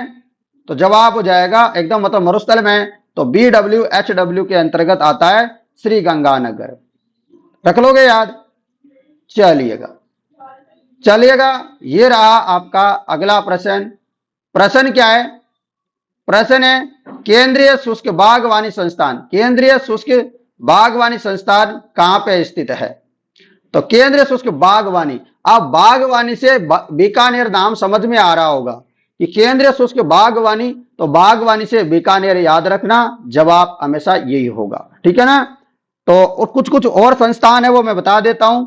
तो जवाब हो जाएगा एकदम मतलब मरुस्थल में, तो BWHW के अंतर्गत आता है श्री गंगानगर। रख लोगे याद? चलिएगा चलिएगा, ये रहा आपका अगला प्रश्न। प्रश्न क्या है? प्रश्न है केंद्रीय शुष्क बागवानी संस्थान, केंद्रीय शुष्क बागवानी संस्थान कहां पे स्थित है? तो केंद्रीय शुष्क बागवानी, आप बागवानी से बीकानेर नाम समझ में आ रहा होगा कि केंद्रीय शुष्क बागवानी, तो बागवानी से बीकानेर याद रखना, जवाब हमेशा यही होगा। ठीक है ना। तो कुछ कुछ और संस्थान है वो मैं बता देता हूं,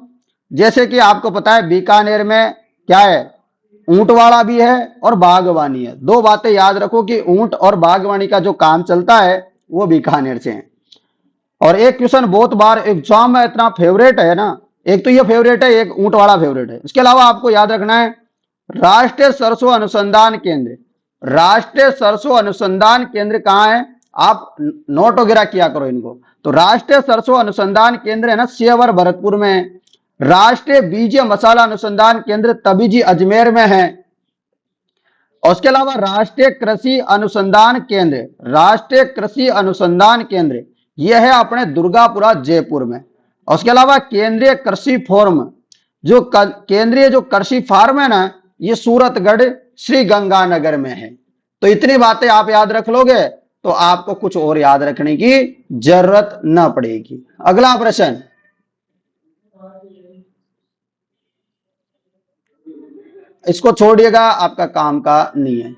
जैसे कि आपको पता है बीकानेर में क्या है, ऊंटवाड़ा भी है और बागवानी है। दो बातें याद रखो कि ऊंट और बागवानी का जो काम चलता है वो बीकानेर से है। और एक क्वेश्चन बहुत बार एग्जाम में इतना फेवरेट है ना, एक तो ये फेवरेट है, एक ऊंटवाड़ा फेवरेट है। इसके अलावा आपको याद रखना है राष्ट्रीय सरसों अनुसंधान केंद्र, राष्ट्रीय सरसों अनुसंधान केंद्र कहां है? आप नोट वगैरह किया करो इनको। तो राष्ट्रीय सरसों अनुसंधान केंद्र है ना सियावर भरतपुर में है। राष्ट्रीय बीज मसाला अनुसंधान केंद्र तबीजी अजमेर में है। और उसके अलावा राष्ट्रीय कृषि अनुसंधान केंद्र, राष्ट्रीय कृषि अनुसंधान केंद्र यह है अपने दुर्गापुरा जयपुर में। और उसके अलावा केंद्रीय कृषि फोरम, जो केंद्रीय जो कृषि फार्म है ना, ये सूरतगढ़ श्री गंगानगर में है। तो इतनी बातें आप याद रख लोगे तो आपको कुछ और याद रखने की जरूरत न पड़ेगी। अगला प्रश्न, इसको छोड़िएगा, आपका काम का नहीं है।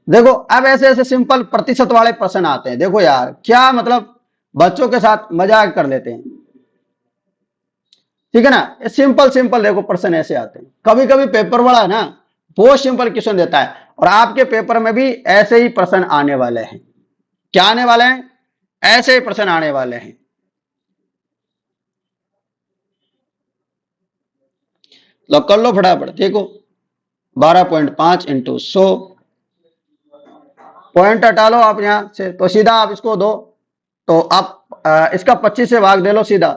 देखो अब ऐसे ऐसे सिंपल प्रतिशत वाले प्रश्न आते हैं। देखो यार क्या मतलब, बच्चों के साथ मजाक कर लेते हैं। ठीक है ना, ये सिंपल सिंपल देखो प्रश्न ऐसे आते हैं। कभी कभी पेपर वाला है ना बहुत सिंपल क्वेश्चन देता है, और आपके पेपर में भी ऐसे ही प्रश्न आने वाले हैं। क्या आने वाले हैं? ऐसे ही प्रश्न आने वाले हैं। लो कर लो फटाफट। देखो 12.5 इंटू 100, पॉइंट हटा लो आप यहां से, तो सीधा आप इसको दो, तो आप इसका 25 से भाग दे लो सीधा,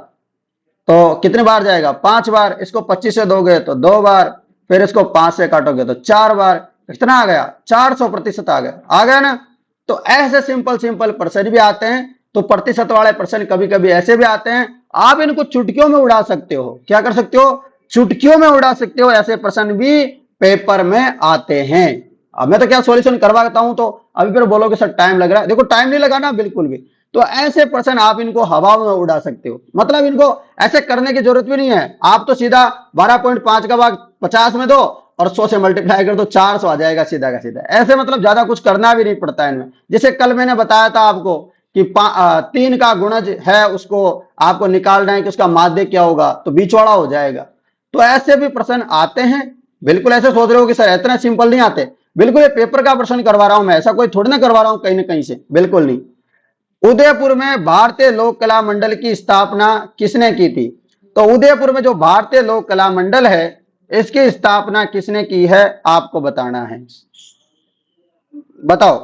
तो कितने बार जाएगा? 5 बार। इसको 25 से दोगे तो 2 बार, फिर इसको 5 से काटोगे तो 4 बार। कितना आ गया? 400% आ गया। आ गया ना। तो ऐसे सिंपल सिंपल प्रश्न भी आते हैं। तो प्रतिशत वाले प्रश्न कभी कभी ऐसे भी आते हैं, आप इनको चुटकियों में उड़ा सकते हो। क्या कर सकते हो? चुटकियों में उड़ा सकते हो। ऐसे प्रश्न भी पेपर में आते हैं। अब मैं तो क्या सॉल्यूशन करवाता हूं, तो अभी फिर बोलोगे सर टाइम लग रहा है। देखो टाइम नहीं लगाना बिल्कुल भी। तो ऐसे प्रश्न आप इनको हवा में उड़ा सकते हो, मतलब इनको ऐसे करने की जरूरत भी नहीं है। आप तो सीधा 12.5 का भाग 50 में दो और 100 से मल्टीप्लाई कर दो, 400 आ जाएगा सीधा का सीधा। ऐसे मतलब ज्यादा कुछ करना भी नहीं पड़ता है इनमें। जैसे कल मैंने बताया था आपको कि 3 का गुणज है, उसको आपको निकालना है कि उसका माध्य क्या होगा, तो बीचवाड़ा हो जाएगा। तो ऐसे भी प्रश्न आते हैं। बिल्कुल ऐसे सोच रहे हो कि सर इतना सिंपल नहीं आते, बिल्कुल ये पेपर का प्रश्न करवा रहा हूं मैं, ऐसा कोई थोड़ी ना करवा रहा हूं कहीं ना कहीं से, बिल्कुल नहीं। उदयपुर में भारतीय लोक कला मंडल की स्थापना किसने की थी? तो उदयपुर में जो भारतीय लोक कला मंडल है, इसकी स्थापना किसने की है, आपको बताना है। बताओ।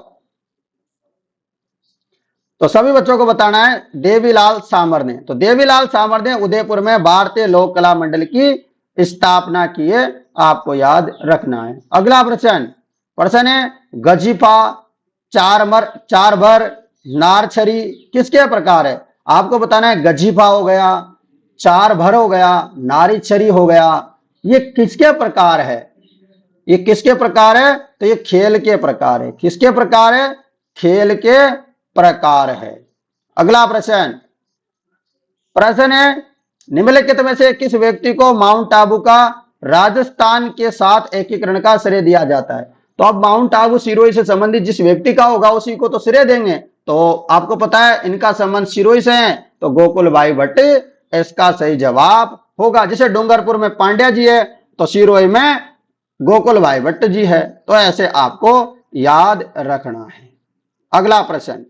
तो सभी बच्चों को बताना है देवीलाल सामर ने। तो देवीलाल सामर ने उदयपुर में भारतीय लोक कला मंडल की स्थापना की है, आपको याद रखना है। अगला प्रश्न, प्रश्न है गजीफा, चार भर, नारछरी किसके प्रकार है? आपको बताना है गजीफा हो गया, चार भर हो गया, नारी छरी हो गया, ये किसके प्रकार है? ये किसके प्रकार है? तो ये खेल के प्रकार है। किसके प्रकार है? खेल के प्रकार है। अगला प्रश्न, प्रश्न है निम्नलिखित में से किस व्यक्ति को माउंट आबू का राजस्थान के साथ एकीकरण का श्रेय दिया जाता है? तो अब माउंट आबू सिरोही से संबंधित जिस व्यक्ति का होगा उसी को तो श्रेय देंगे। तो आपको पता है इनका संबंध सिरोही से है, तो गोकुल भाई भट्ट इसका सही जवाब होगा। जैसे डूंगरपुर में पांड्या जी है, तो सिरोही में गोकुल भाई भट्ट जी है। तो ऐसे आपको याद रखना है। अगला प्रश्न,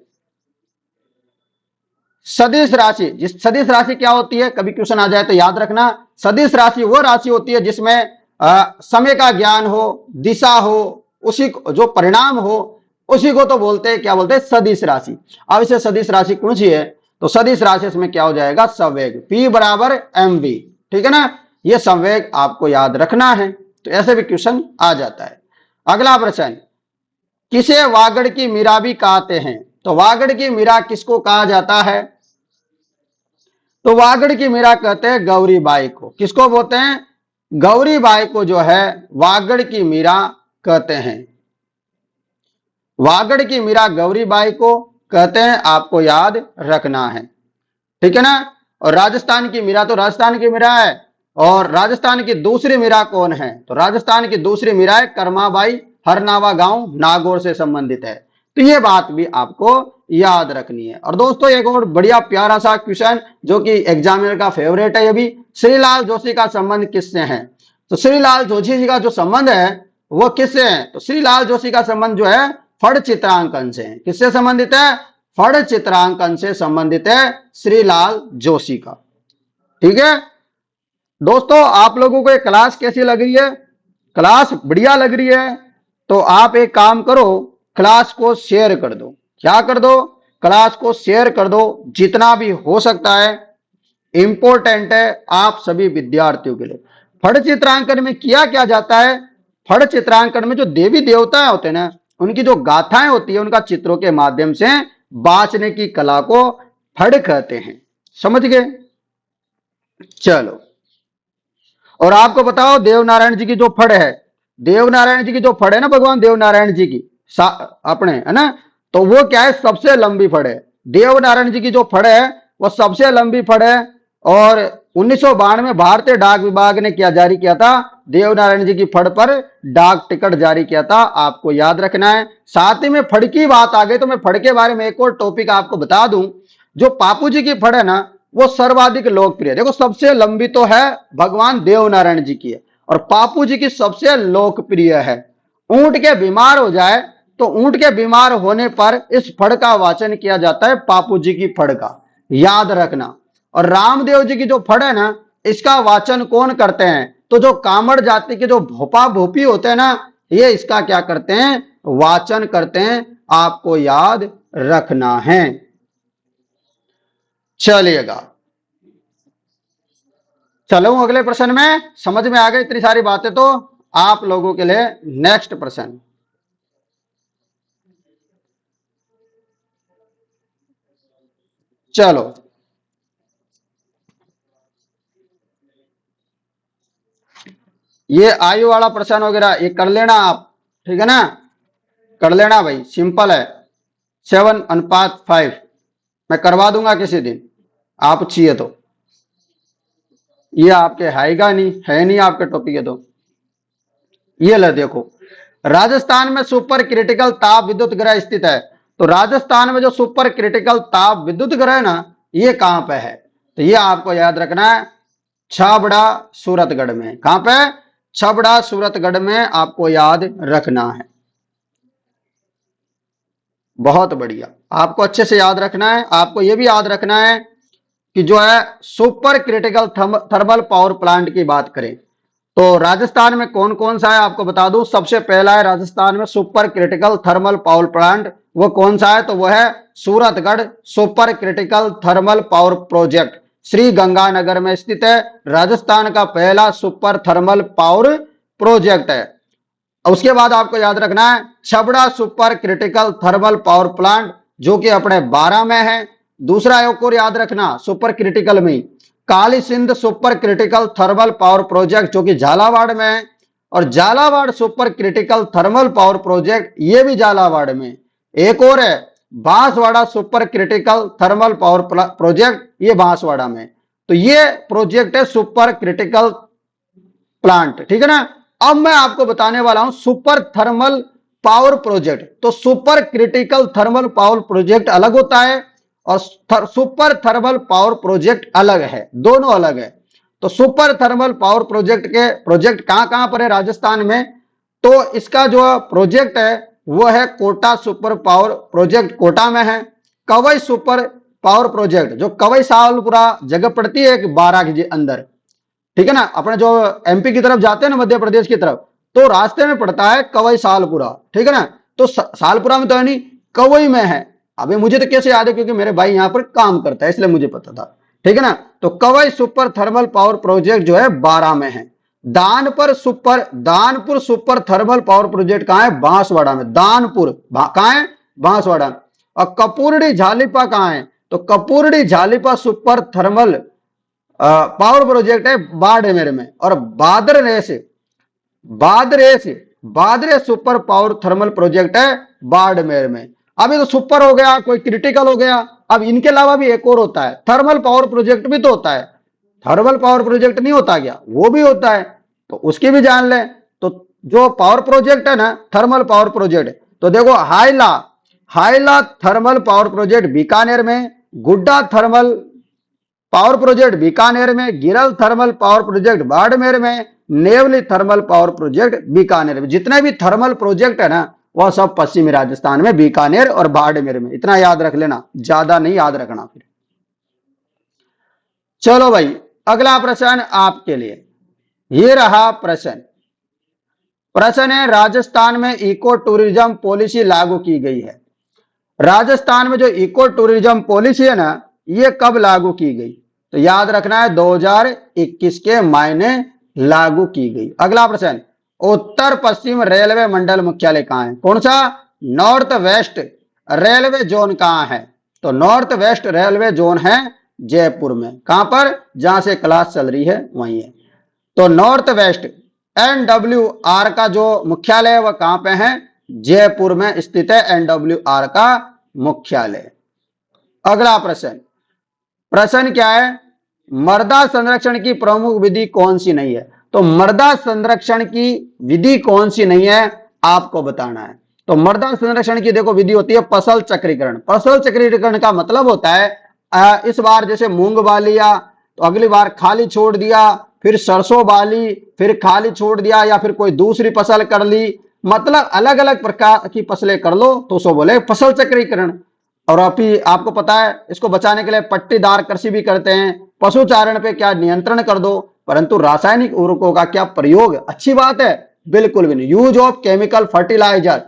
सदिश राशि, जिस सदिश राशि क्या होती है, कभी क्वेश्चन आ जाए तो याद रखना। सदिश राशि वो राशि होती है जिसमें समय का ज्ञान हो, दिशा हो, उसी जो परिणाम हो, उसी को तो बोलते हैं, क्या बोलते हैं, सदिश राशि। अब इसे सदिश राशि कौन सी है? तो सदिश राशि इसमें क्या हो जाएगा? संवेग, P बराबर mv। ठीक है ना, ये संवेग आपको याद रखना है। तो ऐसे भी क्वेश्चन आ जाता है। अगला प्रश्न, किसे वागड़ की मीरा भी कहते हैं? तो वागड़ की मीरा किसको कहा जाता है? तो वागड़ की मीरा कहते हैं गौरी बाई को। किसको बोलते हैं? गौरी बाई को जो है वागड़ की मीरा कहते हैं। वागड़ की मीरा गौरीबाई को कहते हैं, आपको याद रखना है। ठीक है ना। और राजस्थान की मीरा तो राजस्थान की मीरा है, और राजस्थान की दूसरी मीरा कौन है, तो राजस्थान की दूसरी मीरा है करमाबाई, हरनावा गांव नागौर से संबंधित है। तो ये बात भी आपको याद रखनी है। और दोस्तों एक और बढ़िया प्यारा सा क्वेश्चन जो कि एग्जामिनर का फेवरेट है, ये भी, श्रीलाल जोशी का संबंध किससे है। तो श्रीलाल जोशी जी का जो संबंध है वो किससे है, तो श्रीलाल जोशी का संबंध जो है फड़ चित्रांकन से है। किससे संबंधित है, फड़ चित्रांकन से संबंधित है श्रीलाल जोशी का। ठीक है दोस्तों, आप लोगों को ये क्लास कैसी लग रही है, क्लास बढ़िया लग रही है तो आप एक काम करो, क्लास को शेयर कर दो। क्या कर दो, क्लास को शेयर कर दो जितना भी हो सकता है, इंपॉर्टेंट है आप सभी विद्यार्थियों के लिए। फड़ चित्रांकन में किया क्या जाता है, फड़ चित्रांकन में जो देवी देवता होते हैं ना, उनकी जो गाथाएं होती है उनका चित्रों के माध्यम से बांचने की कला को फड़ कहते हैं। समझ गए। चलो, और आपको बताओ देवनारायण जी की जो फड़ है, देवनारायण जी की जो फड़ है ना, भगवान देवनारायण जी की अपने, है ना, तो वो क्या है, सबसे लंबी फड़ है। देवनारायण जी की जो फड़ है वो सबसे लंबी फड़ है। और 1992 में भारतीय डाक विभाग ने क्या जारी किया था, देवनारायण जी की फड़ पर डाक टिकट जारी किया था, आपको याद रखना है। साथ ही में फड़ की बात आ गई तो मैं फड़ के बारे में एक और टॉपिक आपको बता दूं। जो बापू जी की फड़ है ना वो सर्वाधिक लोकप्रिय, देखो सबसे लंबी तो है भगवान देवनारायण जी की है, और बापू जी की सबसे लोकप्रिय है। ऊंट के बीमार हो जाए तो ऊंट के बीमार होने पर इस फड़ का वाचन किया जाता है, बापू जी की फड़ का, याद रखना। और रामदेव जी की जो फड़ है ना, इसका वाचन कौन करते हैं, तो जो कामड़ जाति के जो भोपा भोपी होते हैं ना, ये इसका क्या करते हैं, वाचन करते हैं, आपको याद रखना है। चलिएगा, चलो अगले प्रश्न में, समझ में आ गई इतनी सारी बातें तो आप लोगों के लिए नेक्स्ट प्रश्न। चलो, ये आयु वाला प्रश्न वगैरह ये कर लेना आप, ठीक है ना, कर लेना भाई, सिंपल है। 7:5 मैं करवा दूंगा किसी दिन, आप चाहिए तो। ये आपके हैगा नहीं है, नहीं आपके टॉपिक है तो। ये ले देखो, राजस्थान में सुपर क्रिटिकल ताप विद्युत ग्रह स्थित है। तो राजस्थान में जो सुपर क्रिटिकल ताप विद्युत ग्रह है ना, ये कहां पे है, तो ये आपको याद रखना है छबड़ा सूरतगढ़ में। कहां पे, छबड़ा सूरतगढ़ में, आपको याद रखना है। बहुत बढ़िया, आपको अच्छे से याद रखना है। आपको यह भी याद रखना है कि जो है super critical thermal power plant की बात करें तो राजस्थान में कौन कौन सा है आपको बता दूं। सबसे पहला है राजस्थान में super critical thermal power plant, वो कौन सा है, तो वो है Suratgarh super critical thermal power project, Shri Ganganagar में स्थित है। राजस्थान का पहला सुपर थर्मल पावर प्रोजेक्ट है। उसके बाद आपको याद रखना है Chhabra super critical thermal power plant, जो कि अपने 12 में है। दूसरा एक और याद रखना सुपर क्रिटिकल में, Kali Sindh super critical thermal power project, जो कि झालावाड़ में है। और Jhalawar super critical thermal power project, ये भी झालावाड़ में। एक और है Banswara super critical thermal power project, ये बांसवाड़ा में। तो ये प्रोजेक्ट है सुपर क्रिटिकल प्लांट, ठीक है ना। अब मैं आपको बताने वाला हूं सुपर थर्मल पावर प्रोजेक्ट। तो super critical thermal power project अलग होता है और सुपर थर्मल पावर प्रोजेक्ट अलग है, दोनों अलग है। तो सुपर थर्मल पावर प्रोजेक्ट के प्रोजेक्ट कहां पर है राजस्थान में, तो इसका जो प्रोजेक्ट है वो है Kota super power project, Kota में है। कवई सुपर पावर प्रोजेक्ट, जो कवई सालपुरा जगह पड़ती है 12 के अंदर, ठीक है ना, अपने जो एमपी की तरफ जाते हैं ना, मध्य प्रदेश की तरफ, तो रास्ते में पड़ता है कवई सालपुरा, ठीक है ना। तो सालपुरा में तो है नहीं, कवई में है। अभी मुझे तो कैसे याद है, क्योंकि मेरे भाई यहां पर काम करता है इसलिए मुझे पता था, ठीक है ना। तो कवई सुपर थर्मल पावर प्रोजेक्ट जो है 12 में है। Danpur super thermal power project कहां है, बांसवाड़ा में। दानपुर कहां है, बांसवाड़ा। और कपूरडी झालिपा कहां है, तो Kapurdi Jalipa super thermal power project है बाड़मेर में। और Badre super power thermal project है बाड़मेर में। अभी तो सुपर हो गया, कोई क्रिटिकल हो गया। अब इनके अलावा भी एक और होता है, थर्मल पावर प्रोजेक्ट भी तो होता है। थर्मल पावर प्रोजेक्ट नहीं होता क्या, वो भी होता है, तो उसकी भी जान लें। तो जो पावर प्रोजेक्ट है ना, थर्मल पावर प्रोजेक्ट, तो देखो हाइला थर्मल पावर प्रोजेक्ट बीकानेर में, गुड्डा थर्मल पावर प्रोजेक्ट बीकानेर में, गिरल थर्मल पावर प्रोजेक्ट बाड़मेर में, Neyveli thermal power project Bikaner में। जितने भी थर्मल प्रोजेक्ट है ना, वह सब पश्चिमी राजस्थान में, बीकानेर और बाड़मेर में। इतना याद रख लेना, ज्यादा नहीं याद रखना फिर। चलो भाई, अगला प्रश्न आपके लिए ये रहा प्रश्न। प्रश्न है, राजस्थान में इको टूरिज्म पॉलिसी लागू की गई है। राजस्थान में जो इको टूरिज्म पॉलिसी है ना, ये कब लागू की गई? तो याद रखना है 2021 के मायने लागू की गई। अगला प्रश्न, उत्तर पश्चिम रेलवे मंडल मुख्यालय कहां है? कौन सा? नॉर्थ वेस्ट रेलवे जोन कहां है? तो नॉर्थ वेस्ट रेलवे जोन है जयपुर में। कहां पर? जहां से क्लास चल रही है वहीं है। तो नॉर्थ वेस्ट NWR का जो मुख्यालय है वह कहां पे है? जयपुर में स्थित है NWR का मुख्यालय। अगला प्रश्न, प्रश्न क्या है? मृदा संरक्षण की प्रमुख विधि कौन सी नहीं है? तो मृदा संरक्षण की विधि कौन सी नहीं है, आपको बताना है। तो मृदा संरक्षण की देखो विधि होती है फसल चक्रीकरण। फसल चक्रीकरण का मतलब होता है इस बार जैसे मूंग बा लिया तो अगली बार खाली छोड़ दिया, फिर सरसों बाली, फिर खाली छोड़ दिया, या फिर कोई दूसरी फसल कर ली, मतलब अलग अलग प्रकार की फसलें कर लो, तो उसको बोले फसल चक्रीकरण। और अभी आपको पता है इसको बचाने के लिए पट्टीदार कृषि भी करते हैं, पशुचारण पे क्या नियंत्रण कर दो, परंतु रासायनिक उर्वरकों का क्या प्रयोग अच्छी बात है? बिल्कुल भी नहीं। यूज ऑफ केमिकल फर्टिलाइजर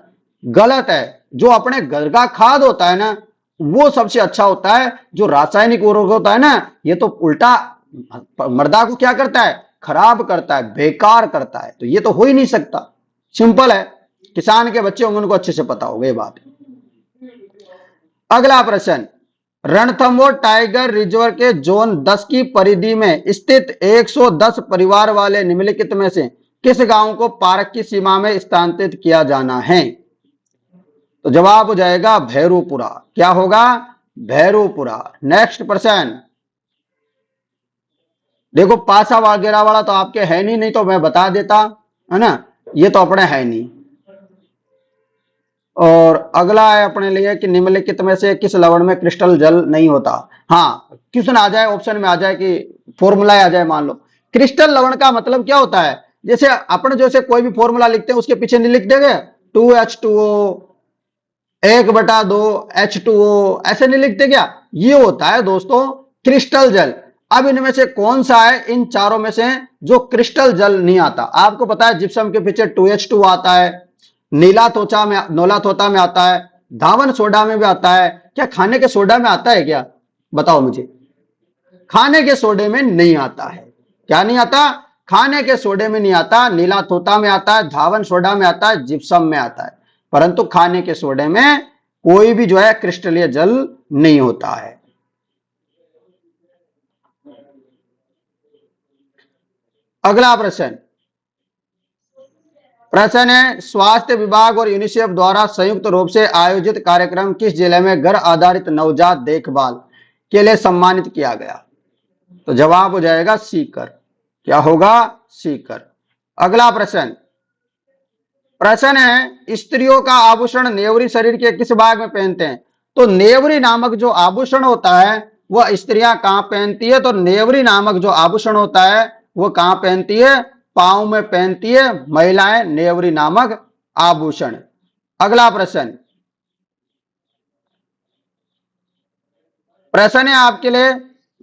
गलत है। जो अपने घर का खाद होता है ना, वो सबसे अच्छा होता है। जो रासायनिक उर्वरक होता है ना, ये तो उल्टा मृदा को क्या करता है? खराब करता है, बेकार करता है। तो ये तो हो ही नहीं सकता। सिंपल है, किसान के बच्चे होंगे उनको अच्छे से पता होगा ये बात। अगला प्रश्न, रणथंभौर टाइगर रिजर्व के जोन 10 की परिधि में स्थित 110 परिवार वाले निम्नलिखित में से किस गांव को पार्क की सीमा में स्थानांतरित किया जाना है? तो जवाब हो जाएगा भैरूपुरा। क्या होगा? भैरूपुरा। नेक्स्ट प्रश्न, देखो पासा वगैरह वाला तो आपके है नहीं तो मैं बता देता, है ना, ये तो अपने है नहीं। और अगला है अपने लिए कि निम्नलिखित में से किस लवण में क्रिस्टल जल नहीं होता? हाँ, क्वेश्चन आ जाए, ऑप्शन में आ जाए कि फॉर्मूला आ जाए। मान लो क्रिस्टल लवण का मतलब क्या होता है? जैसे अपन जैसे कोई भी फॉर्मूला लिखते हैं उसके पीछे नहीं लिख देंगे 2H2O 1/2 H2O, ऐसे नहीं लिखते क्या? ये होता है दोस्तों क्रिस्टल जल। अब इनमें से कौन सा है इन चारों में से जो क्रिस्टल जल नहीं आता? आपको पता है जिप्सम के पीछे 2H2 आता है, नीला तोता में आता है, धावन सोडा में भी आता है। क्या खाने के सोडा में आता है क्या? बताओ मुझे। खाने के सोडे में नहीं आता है। क्या नहीं आता? खाने के सोडे में नहीं आता। नीला तोता में आता है, धावन सोडा में आता है, जिप्सम में आता है, परंतु खाने के सोडे में कोई भी जो है क्रिस्टलीय जल नहीं होता है। अगला प्रश्न, प्रश्न है, स्वास्थ्य विभाग और यूनिसेफ द्वारा संयुक्त रूप से आयोजित कार्यक्रम किस जिले में घर आधारित नवजात देखभाल के लिए सम्मानित किया गया? तो जवाब हो जाएगा सीकर। क्या होगा? सीकर। अगला प्रश्न, प्रश्न है, स्त्रियों का आभूषण नेवरी शरीर के किस भाग में पहनते हैं? तो नेवरी नामक जो आभूषण होता है वह स्त्रियां कहां पहनती है? तो नेवरी नामक जो आभूषण होता है वह कहां पहनती है? पांव में पहनती है महिलाएं नेवरी नामक आभूषण। अगला प्रश्न, प्रश्न है आपके लिए,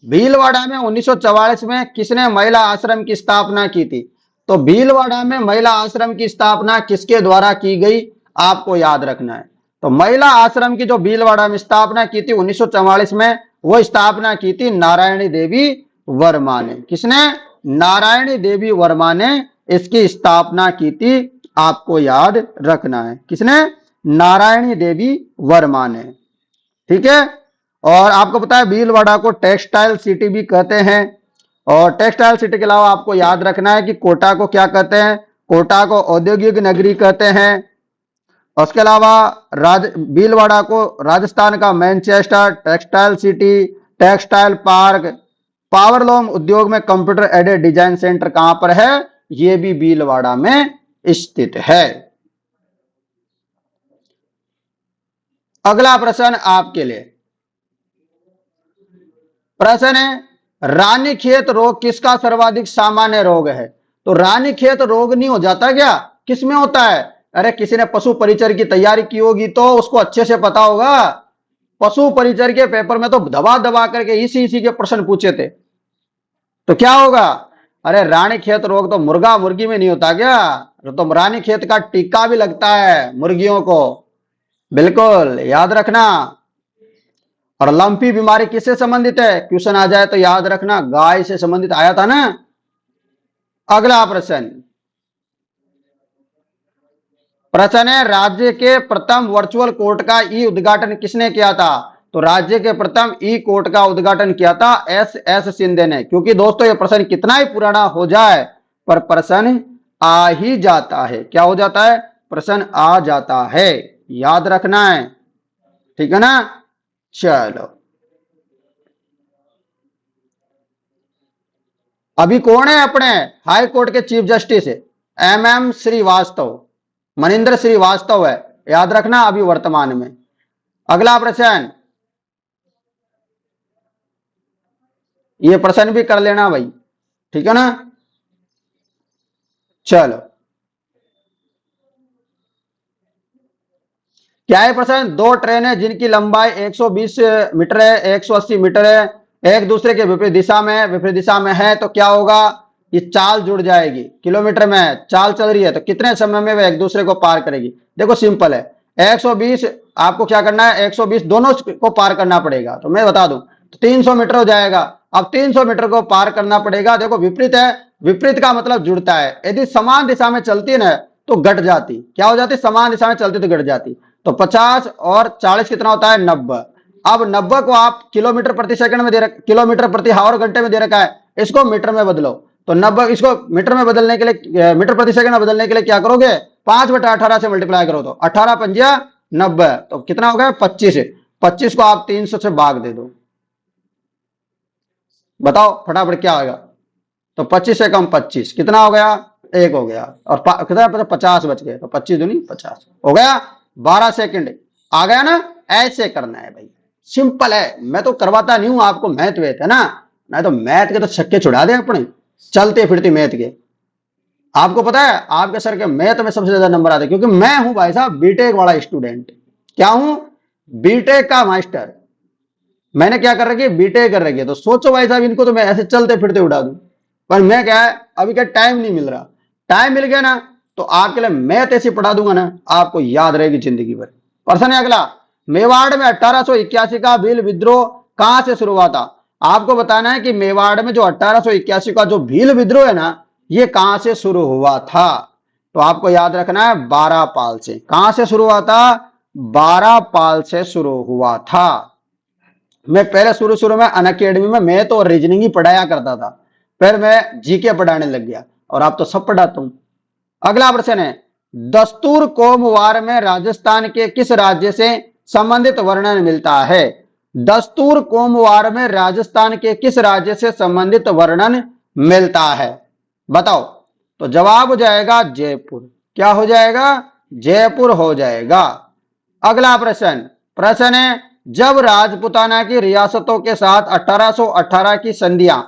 भीलवाड़ा में 1944 में किसने महिला आश्रम की स्थापना की थी? तो भीलवाड़ा में महिला आश्रम की स्थापना किसके द्वारा की गई, आपको याद रखना है। तो महिला आश्रम की जो भीलवाड़ा में स्थापना की थी 1944 में, वो स्थापना की थी नारायणी देवी वर्मा ने। किसने? नारायणी देवी वर्मा ने इसकी स्थापना की थी, आपको याद रखना है। किसने? नारायणी देवी वर्मा ने। ठीक है। और आपको पता है भीलवाड़ा को टेक्सटाइल सिटी भी कहते हैं। और टेक्सटाइल सिटी के अलावा आपको याद रखना है कि कोटा को क्या कहते हैं? कोटा को औद्योगिक नगरी कहते हैं। उसके अलावा भीलवाड़ा को राजस्थान का Manchester textile city, textile park, powerloom उद्योग में कंप्यूटर एडेड डिजाइन सेंटर कहां पर है? यह भी भीलवाड़ा में स्थित है। अगला प्रश्न आपके लिए प्रश्न है, रानीखेत रोग किसका सर्वाधिक सामान्य रोग है? तो रानीखेत रोग नहीं हो जाता क्या? किसमें होता है? अरे किसी ने पशु परिचर की तैयारी की होगी तो उसको अच्छे से पता होगा। पशु परिचर के पेपर में तो दबा दबा करके इसी के प्रश्न पूछे थे। तो क्या होगा? अरे रानीखेत रोग तो मुर्गा मुर्गी में नहीं होता क्या? तो रानीखेत का टीका भी लगता है मुर्गियों को, बिल्कुल याद रखना। और लंपी बीमारी किससे संबंधित है? क्वेश्चन आ जाए तो याद रखना, गाय से संबंधित आया था ना। अगला प्रश्न प्रश्न है, राज्य के प्रथम वर्चुअल कोर्ट का ई उद्घाटन किसने किया था? तो राज्य के प्रथम ई कोर्ट का उद्घाटन किया था एस शिंदे ने। क्योंकि दोस्तों ये प्रश्न कितना ही पुराना हो जाए पर प्रश्न आ ही जाता है। क्या हो जाता है? प्रश्न आ जाता है, याद रखना है, ठीक है ना। चलो अभी कौन है अपने हाई कोर्ट के chief justice? M Shrivastava, Maninder Shrivastava है, याद रखना अभी वर्तमान में। अगला प्रश्न, ये प्रश्न भी कर लेना भाई, ठीक है ना। चलो क्या है प्रश्न? दो ट्रेनें जिनकी लंबाई 120 मीटर है, 180 मीटर है, एक दूसरे के विपरीत दिशा में है तो क्या होगा? ये चाल जुड़ जाएगी। किलोमीटर में चाल चल रही है तो कितने समय में वे एक दूसरे को पार करेगी? देखो सिंपल है, 120 आपको क्या करना है? 120 दोनों को पार करना पड़ेगा। तो मैं बता दूं तो 300 मीटर हो जाएगा। अब 300 मीटर को पार करना पड़ेगा। देखो विपरीत है, विपरीत का मतलब जुड़ता है। यदि समान दिशा में चलती है ना तो घट जाती। क्या हो जाती? समान दिशा में चलती तो घट जाती। तो 50 और 40 कितना होता है? 90। अब 90 को आप किलोमीटर प्रति सेकंड में किलोमीटर प्रति हावर घंटे में दे रखा है, इसको मीटर में बदलो। तो 90 इसको मीटर में बदलने के लिए, मीटर प्रति सेकंड में बदलने के लिए क्या करोगे? 5/18 से मल्टीप्लाई करो तो 18 पंजा 90, तो कितना हो गया? 25। 25 को आप 300 से भाग दे दो, बताओ फटाफट क्या होगा? तो 25 से कम 25 कितना हो गया? 1 हो गया। और कितना 50 बच गए, तो 25 दूनी 50 हो गया। 12 सेकंड आ गया ना। ऐसे करना है भाई, सिंपल है। मैं तो करवाता नहीं हूं आपको मैथ वेथ, है ना। नहीं तो मैथ के तो छक्के छुड़ा दे अपने, चलते फिरते मैथ के। आपको पता है आपके सर के मैथ में सबसे ज्यादा नंबर आते क्योंकि मैं हूं भाई साहब बीटेक वाला स्टूडेंट। क्या हूं? बीटेक का मास्टर। मैंने क्या कर रखी है? बीटेक कर रखी है। तो सोचो भाई साहब इनको तो मैं ऐसे चलते फिरते उड़ा दूं। पर मैं क्या है, अभी क्या टाइम नहीं मिल रहा। टाइम मिल गया ना तो आपके लिए मैथ ऐसे पढ़ा दूंगा ना, आपको याद रहेगी जिंदगी भर। प्रश्न है अगला, मेवाड़ में 1881 का भील विद्रोह कहां से शुरू हुआ था? आपको बताना है कि मेवाड़ में जो 1881 का जो भील विद्रोह है ना, ये कहां से शुरू हुआ था? तो आपको याद रखना है 12 पाल से। कहां से शुरू हुआ था? 12 पाल से शुरू हुआ था। मैं पहले शुरू शुरू में अनअकैडमी में मैथ और रीजनिंग ही पढ़ाया करता था, फिर मैं जीके पढ़ाने लग गया और आप तो सब पढ़ाता हूं। अगला प्रश्न है, दस्तूर कोमवार में राजस्थान के किस राज्य से संबंधित वर्णन मिलता है? दस्तूर कोमवार में राजस्थान के किस राज्य से संबंधित वर्णन मिलता है? बताओ। तो जवाब हो जाएगा जयपुर। क्या हो जाएगा? जयपुर हो जाएगा। अगला प्रश्न है, जब राजपुताना की रियासतों के साथ 1818 की संधियां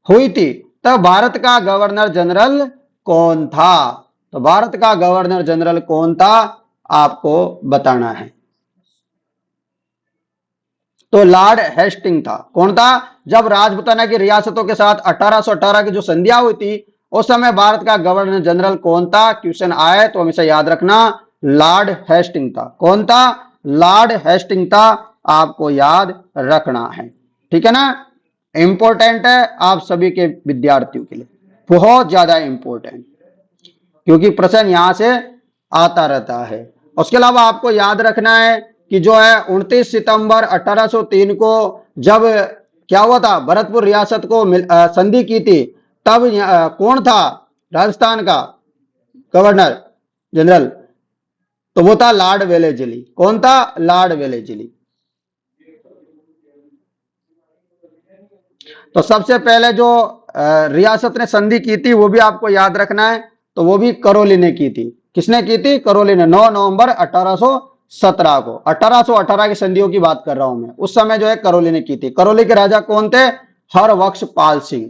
हुई थी तब भारत का गवर्नर जनरल कौन था? तो भारत का गवर्नर जनरल कौन था आपको बताना है। तो लॉर्ड हेस्टिंग था। कौन था? जब राजपुताना की रियासतों के साथ 1818 की जो संधियां हुई थी उस समय भारत का गवर्नर जनरल कौन था? क्वेश्चन आए तो हमेशा याद रखना लॉर्ड हेस्टिंग था। कौन था? लॉर्ड हेस्टिंग था, आपको याद रखना है, ठीक है ना। इंपॉर्टेंट है आप सभी के विद्यार्थियों के लिए, बहुत ज्यादा इंपॉर्टेंट, क्योंकि प्रश्न यहां से आता रहता है। उसके अलावा आपको याद रखना है कि जो है 29 सितंबर 1803 को जब क्या हुआ था, भरतपुर रियासत को संधि की थी, तब कौन था राजस्थान का गवर्नर जनरल? तो वो था लॉर्ड वेलेजली। कौन था? Lord Wellesley. तो सबसे पहले जो रियासत ने संधि की थी वो भी आपको याद रखना है, तो वो भी करौली ने की थी। किसने की थी? करौली ने, 9 नवंबर 1817 को। 1818 की संधियों की बात कर रहा हूं मैं, उस समय जो है करौली ने की थी। करौली के राजा कौन थे? हरबख्श पाल सिंह।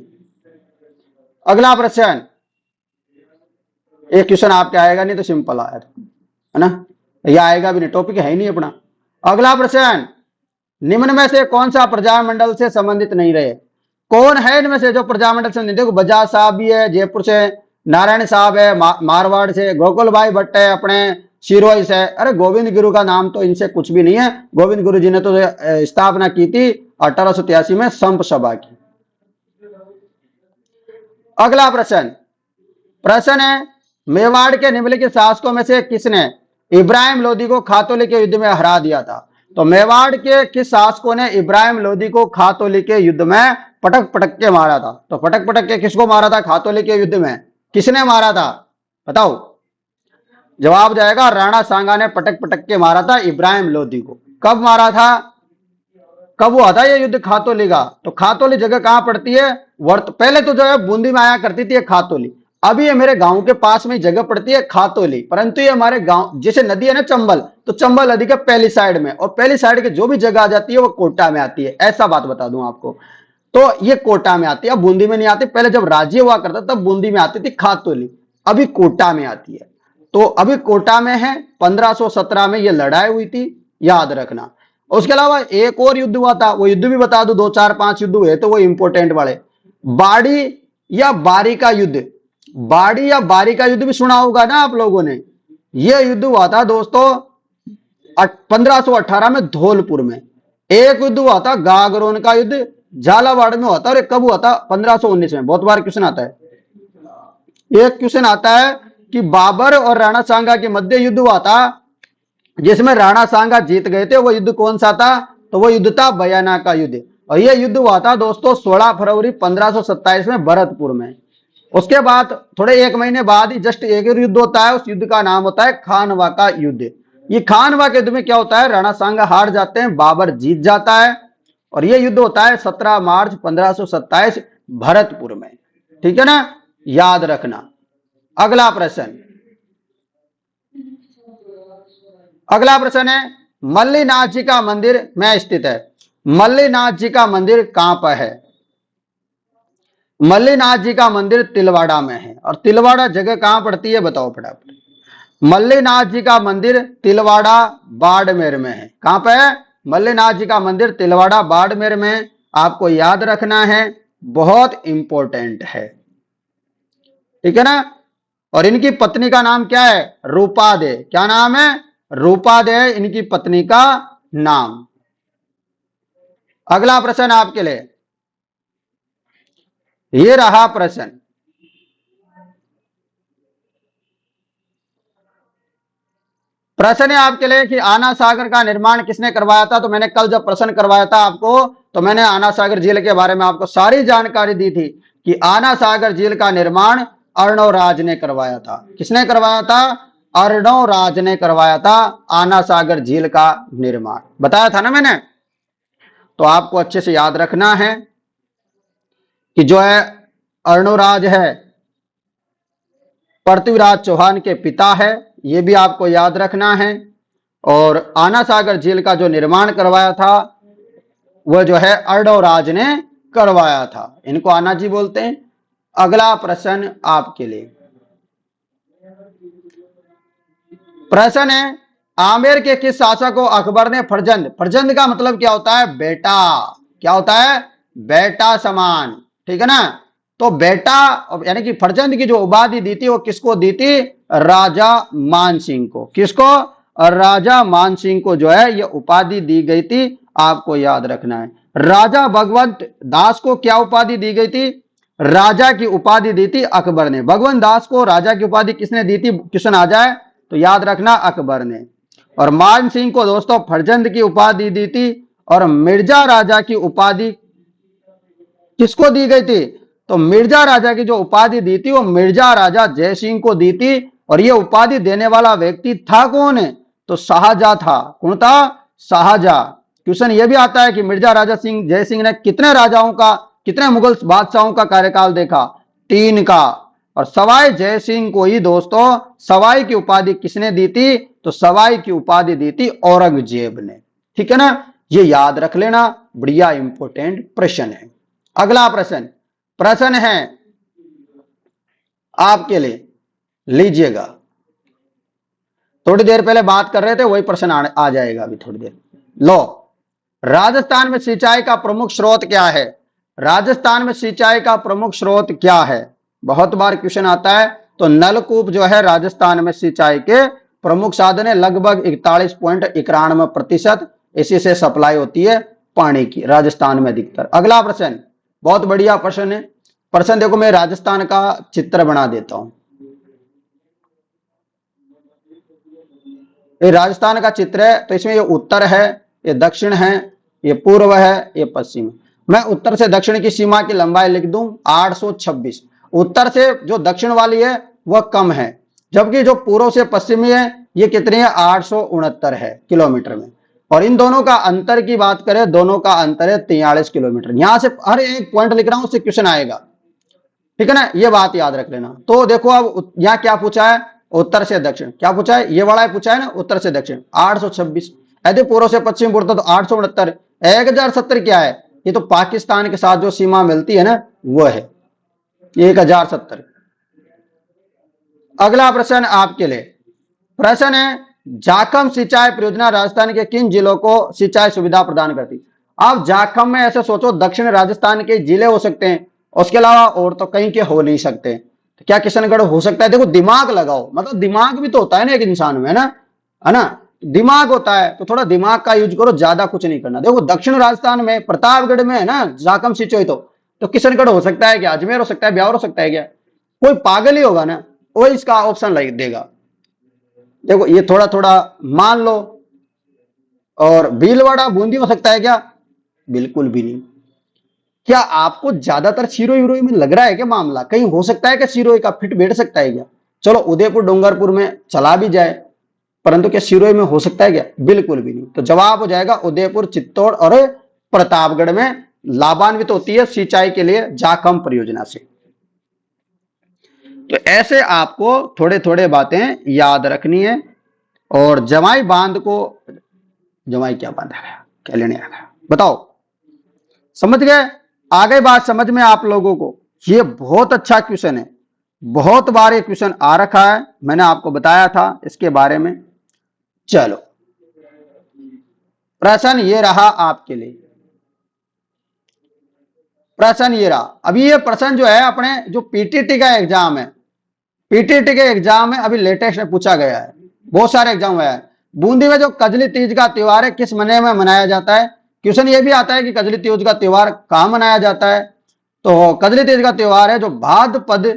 अगला प्रश्न, एक क्वेश्चन आपके आएगा नहीं तो सिंपल है ना, ये आएगा भी नहीं, टॉपिक है ही नहीं अपना। अगला प्रश्न, निम्न में से कौन सा प्रजामंडल से संबंधित नहीं रहे? कौन है इनमें से जो प्रजामंडल से नहीं? देखो बजाज साहब भी है जयपुर से, नारायण साहब है मारवाड़ से, गोकुल भाई भट्ट है अपने सिरोही से। अरे गोविंद गुरु का नाम तो इनसे कुछ भी नहीं है। गोविंद गुरु जी ने तो स्थापना की थी 1883 में संप सभा की। अगला प्रश्न, प्रश्न है, मेवाड़ के निम्नलिखित शासकों में से किसने इब्राहिम लोदी को खातोली के युद्ध में हरा दिया था? तो मेवाड़ के किस शासकों ने इब्राहिम लोदी को खातोली के युद्ध में पटक पटक के मारा था? तो पटक पटक के किसको मारा था खातोली के युद्ध में? किसने मारा था बताओ? जवाब जाएगा राणा सांगा ने पटक पटक के मारा था इब्राहिम लोदी को। कब मारा था? कब हुआ था ये युद्ध खातोली का? तो खातोली जगह कहां पड़ती है? पहले तो जो है बूंदी में आया करती थी खातोली, अभी ये मेरे गांव के पास में जगह पड़ती है खातोली, परंतु ये हमारे गांव, जैसे नदी है ना चंबल, तो चंबल नदी के पहली साइड में, और पहली साइड के जो भी जगह आ जाती है वो कोटा में आती है। ऐसा बात बता दूं आपको, तो ये कोटा में आती है, अब बूंदी में नहीं आती। पहले जब राज्य हुआ करता तब बूंदी में आती थी खातोली, अभी कोटा में आती है। तो अभी कोटा में है। 1517 में ये लड़ाई हुई थी, याद रखना। उसके अलावा एक और युद्ध हुआ था, वो युद्ध भी बता दो, 2 4 5 युद्ध हुए तो वो इंपोर्टेंट वाले। बाड़ी या बारी का युद्ध, बाड़ी या बारी का युद्ध भी सुना होगा ना आप लोगों ने। यह युद्ध हुआ था दोस्तों 1518 में धौलपुर में। एक युद्ध हुआ था गागरोन का युद्ध, झालावाड़ में हुआ था। और कब हुआ था? 1519 में। बहुत बार क्वेश्चन आता है, एक क्वेश्चन आता है कि बाबर और राणा सांगा के मध्य युद्ध हुआ था जिसमें राणा सांगा जीत गए थे। वो युद्ध कौन सा था? तो वो युद्ध था बयाना का युद्ध। और यह युद्ध हुआ था दोस्तों 16 फरवरी 1527 में भरतपुर में। उसके बाद थोड़े 1 महीने बाद ही जस्ट एक युद्ध होता है, उस युद्ध का नाम होता है खानवा का युद्ध। ये खानवा के युद्ध में क्या होता है? राणा सांगा हार जाते हैं, बाबर जीत जाता है। और यह युद्ध होता है 17 मार्च 1527 भरतपुर में। ठीक है ना, याद रखना। अगला प्रश्न, अगला प्रश्न है, मल्लीनाथ जी का मंदिर में स्थित है। मल्लीनाथ जी का मंदिर कहां पर है? मल्लीनाथ जी का मंदिर तिलवाड़ा में है। और तिलवाड़ा जगह कहां पड़ती है बताओ फटाफट? मल्लीनाथ जी का मंदिर तिलवाड़ा बाड़मेर में है। कहां पे है? मल्लीनाथ जी का मंदिर तिलवाड़ा बाड़मेर में। आपको याद रखना है, बहुत इंपॉर्टेंट है। ठीक है ना। और इनकी पत्नी का नाम क्या है? रूपा दे। क्या नाम है? रूपा दे इनकी पत्नी का नाम। अगला प्रश्न आपके लिए, ये रहा प्रश्न। प्रश्न है आपके लिए कि आना सागर का निर्माण किसने करवाया था? तो मैंने कल जब प्रश्न करवाया था आपको, तो मैंने आना सागर झील के बारे में आपको सारी जानकारी दी थी कि आना सागर झील का निर्माण अर्णवराज ने करवाया था। किसने करवाया था? अर्णवराज ने करवाया था आना सागर झील का निर्माण, बताया था ना मैंने। तो आपको अच्छे से याद रखना है कि जो है अर्णवराज है पृथ्वीराज चौहान के पिता है, ये भी आपको याद रखना है। और आना सागर झील का जो निर्माण करवाया था वह जो है अर्णवराज ने करवाया था। इनको आना जी बोलते हैं। अगला प्रश्न आपके लिए, प्रश्न है, आमेर के किस शासक को अकबर ने फर्जंद, फर्जंद का मतलब क्या होता है? बेटा। क्या होता है? बेटा समान। ठीक है ना। तो बेटा यानी कि फर्जंद की जो उपाधि दी थी वो किसको दी थी? राजा मान सिंह को। किसको? राजा मान सिंह को जो है ये उपाधि दी गई थी, आपको याद रखना है। राजा भगवंत दास को क्या उपाधि दी गई थी? राजा की उपाधि दी थी अकबर ने। भगवंत दास को राजा की उपाधि किसने दी थी? क्वेश्चन आ जाए तो याद रखना अकबर ने। और मान सिंह को दोस्तों फर्जंद की उपाधि दी थी। और मिर्जा राजा की उपाधि किसको दी गई थी? तो मिर्जा राजा की जो उपाधि दी थी वो मिर्जा राजा जय सिंह को दी थी। और ये उपाधि देने वाला व्यक्ति था कौन है? तो शाहजहां था। कौन था? शाहजहां। क्वेश्चन ये भी आता है कि मिर्जा राजा सिंह जय सिंह ने कितने मुगल बादशाहों का कार्यकाल देखा? 3 का। और सवाई जय सिंह को ही दोस्तों सवाई की उपाधि किसने दी थी? तो सवाई की उपाधि दी थी औरंगजेब ने। ठीक है ना, ये याद रख लेना, बढ़िया इंपॉर्टेंट प्रश्न है। अगला प्रश्न है आपके लिए, लीजिएगा। थोड़ी देर पहले बात कर रहे थे, वही प्रश्न आ जाएगा अभी थोड़ी देर। लो, राजस्थान में सिंचाई का प्रमुख स्रोत क्या है? राजस्थान में सिंचाई का प्रमुख स्रोत क्या है? बहुत बार क्वेश्चन आता है। तो नलकूप जो है राजस्थान में सिंचाई के प्रमुख साधन है, लगभग 41.91% इसी से सप्लाई होती है पानी की राजस्थान में अधिकतर। अगला प्रश्न, बहुत बढ़िया प्रश्न है। प्रश्न देखो, मैं राजस्थान का चित्र बना देता हूं। ये राजस्थान का चित्र है, तो इसमें ये उत्तर है, ये दक्षिण है, ये पूर्व है, ये पश्चिम। मैं उत्तर से दक्षिण की सीमा की लंबाई लिख दूं 826। उत्तर से जो दक्षिण वाली है वह कम है, जबकि जो पूर्व से पश्चिमी है ये कितनी है? 869 है किलोमीटर में। और इन दोनों का अंतर की बात करें, दोनों का अंतर है 43 किलोमीटर। यहां से हर एक पॉइंट लिख रहा हूं, उससे क्वेश्चन आएगा। ठीक है ना, ये बात याद रख लेना। तो देखो अब यहां क्या पूछा है? उत्तर से दक्षिण। क्या पूछा है? ये वाला पूछा है ना, उत्तर से दक्षिण 826। यदि पूर्व से पश्चिम पूछता तो 869। 1070 क्या है? ये तो पाकिस्तान के साथ जो सीमा मिलती है ना, वो है 1070। अगला प्रश्न आपके लिए, प्रश्न है जाखम सिंचाई परियोजना राजस्थान के किन जिलों को सिंचाई सुविधा प्रदान करती? अब जाखम में ऐसे सोचो, दक्षिण राजस्थान के जिले हो सकते हैं, उसके अलावा और तो कहीं के हो नहीं सकते। तो क्या किशनगढ़ हो सकता है? देखो दिमाग लगाओ, मतलब दिमाग भी तो होता है ना एक इंसान में, है ना, दिमाग होता है, तो थोड़ा दिमाग का यूज करो, ज्यादा कुछ नहीं करना। देखो दक्षिण राजस्थान में प्रतापगढ़ में है ना जाखम सिंचाई, तो किशनगढ़ हो सकता है क्या? अजमेर हो सकता है, ब्यावर हो सकता है क्या? कोई पागल ही होगा ना, वो इसका ऑप्शन लिख देगा। देखो ये थोड़ा थोड़ा मान लो। और भीलवाड़ा बूंदी हो सकता है क्या? बिल्कुल भी नहीं। क्या आपको ज्यादातर सिरोही विरोही में लग रहा है क्या मामला? कहीं हो सकता है कि सिरोही का फिट बैठ सकता है क्या? चलो उदयपुर डूंगरपुर में चला भी जाए, परंतु क्या सिरोही में हो सकता है क्या? बिल्कुल भी नहीं। तो जवाब हो जाएगा उदयपुर, चित्तौड़ और प्रतापगढ़ में लाभान्वित होती है सिंचाई के लिए जाखम परियोजना से। तो ऐसे आपको थोड़े थोड़े बातें याद रखनी है। और जमाई बांध को, जमाई क्या बांधा गया, क्या लेने आ गया बताओ? समझ गए? आ गई बात समझ में आप लोगों को? ये बहुत अच्छा क्वेश्चन है, बहुत बार ये क्वेश्चन आ रखा है, मैंने आपको बताया था इसके बारे में। चलो प्रश्न ये रहा आपके लिए, प्रश्न ये रहा। अभी ये प्रश्न जो है अपने जो पीटीटी का एग्जाम है, पीटीटी के एग्जाम में अभी लेटेस्ट में पूछा गया है, बहुत सारे एग्जाम हुआ है। बूंदी में जो कजली तीज का त्योहार है किस महीने में मनाया जाता है? क्वेश्चन ये भी आता है कि कजली तीज का त्योहार कहां मनाया जाता है? तो कजली तीज का त्योहार है जो भाद्रपद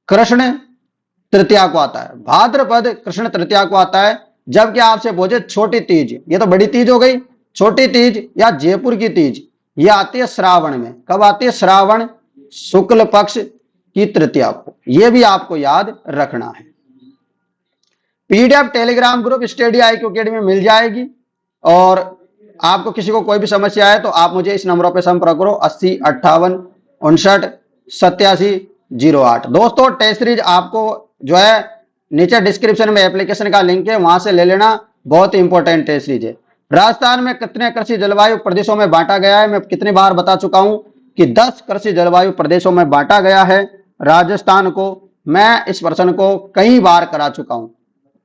कृष्ण तृतीया को आता है, भाद्रपद कृष्ण तृतीया को आता है। जबकि आपसे पूछे छोटी तीज, ये तो बड़ी तीज हो गई, छोटी तीज या जयपुर की तीज, ये आती है श्रावण में। कब आती है? श्रावण शुक्ल पक्ष की तृतीया को। यह भी आपको याद रखना है। PDF Telegram group study IQ academy में मिल जाएगी। और आपको किसी को कोई भी समस्या है तो आप मुझे इस नंबरों पर संपर्क करो 80 58 59 87 08। दोस्तों टेस्ट सीरीज आपको जो है नीचे डिस्क्रिप्शन में एप्लीकेशन का लिंक है, वहां से ले लेना, बहुत इंपॉर्टेंट टेस्ट सीरीज है। राजस्थान में कितने कृषि जलवायु प्रदेशों में बांटा गया है? मैं कितनी बार बता चुका हूं कि 10 कृषि जलवायु प्रदेशों में बांटा गया है राजस्थान को। मैं इस प्रश्न को कई बार करा चुका हूं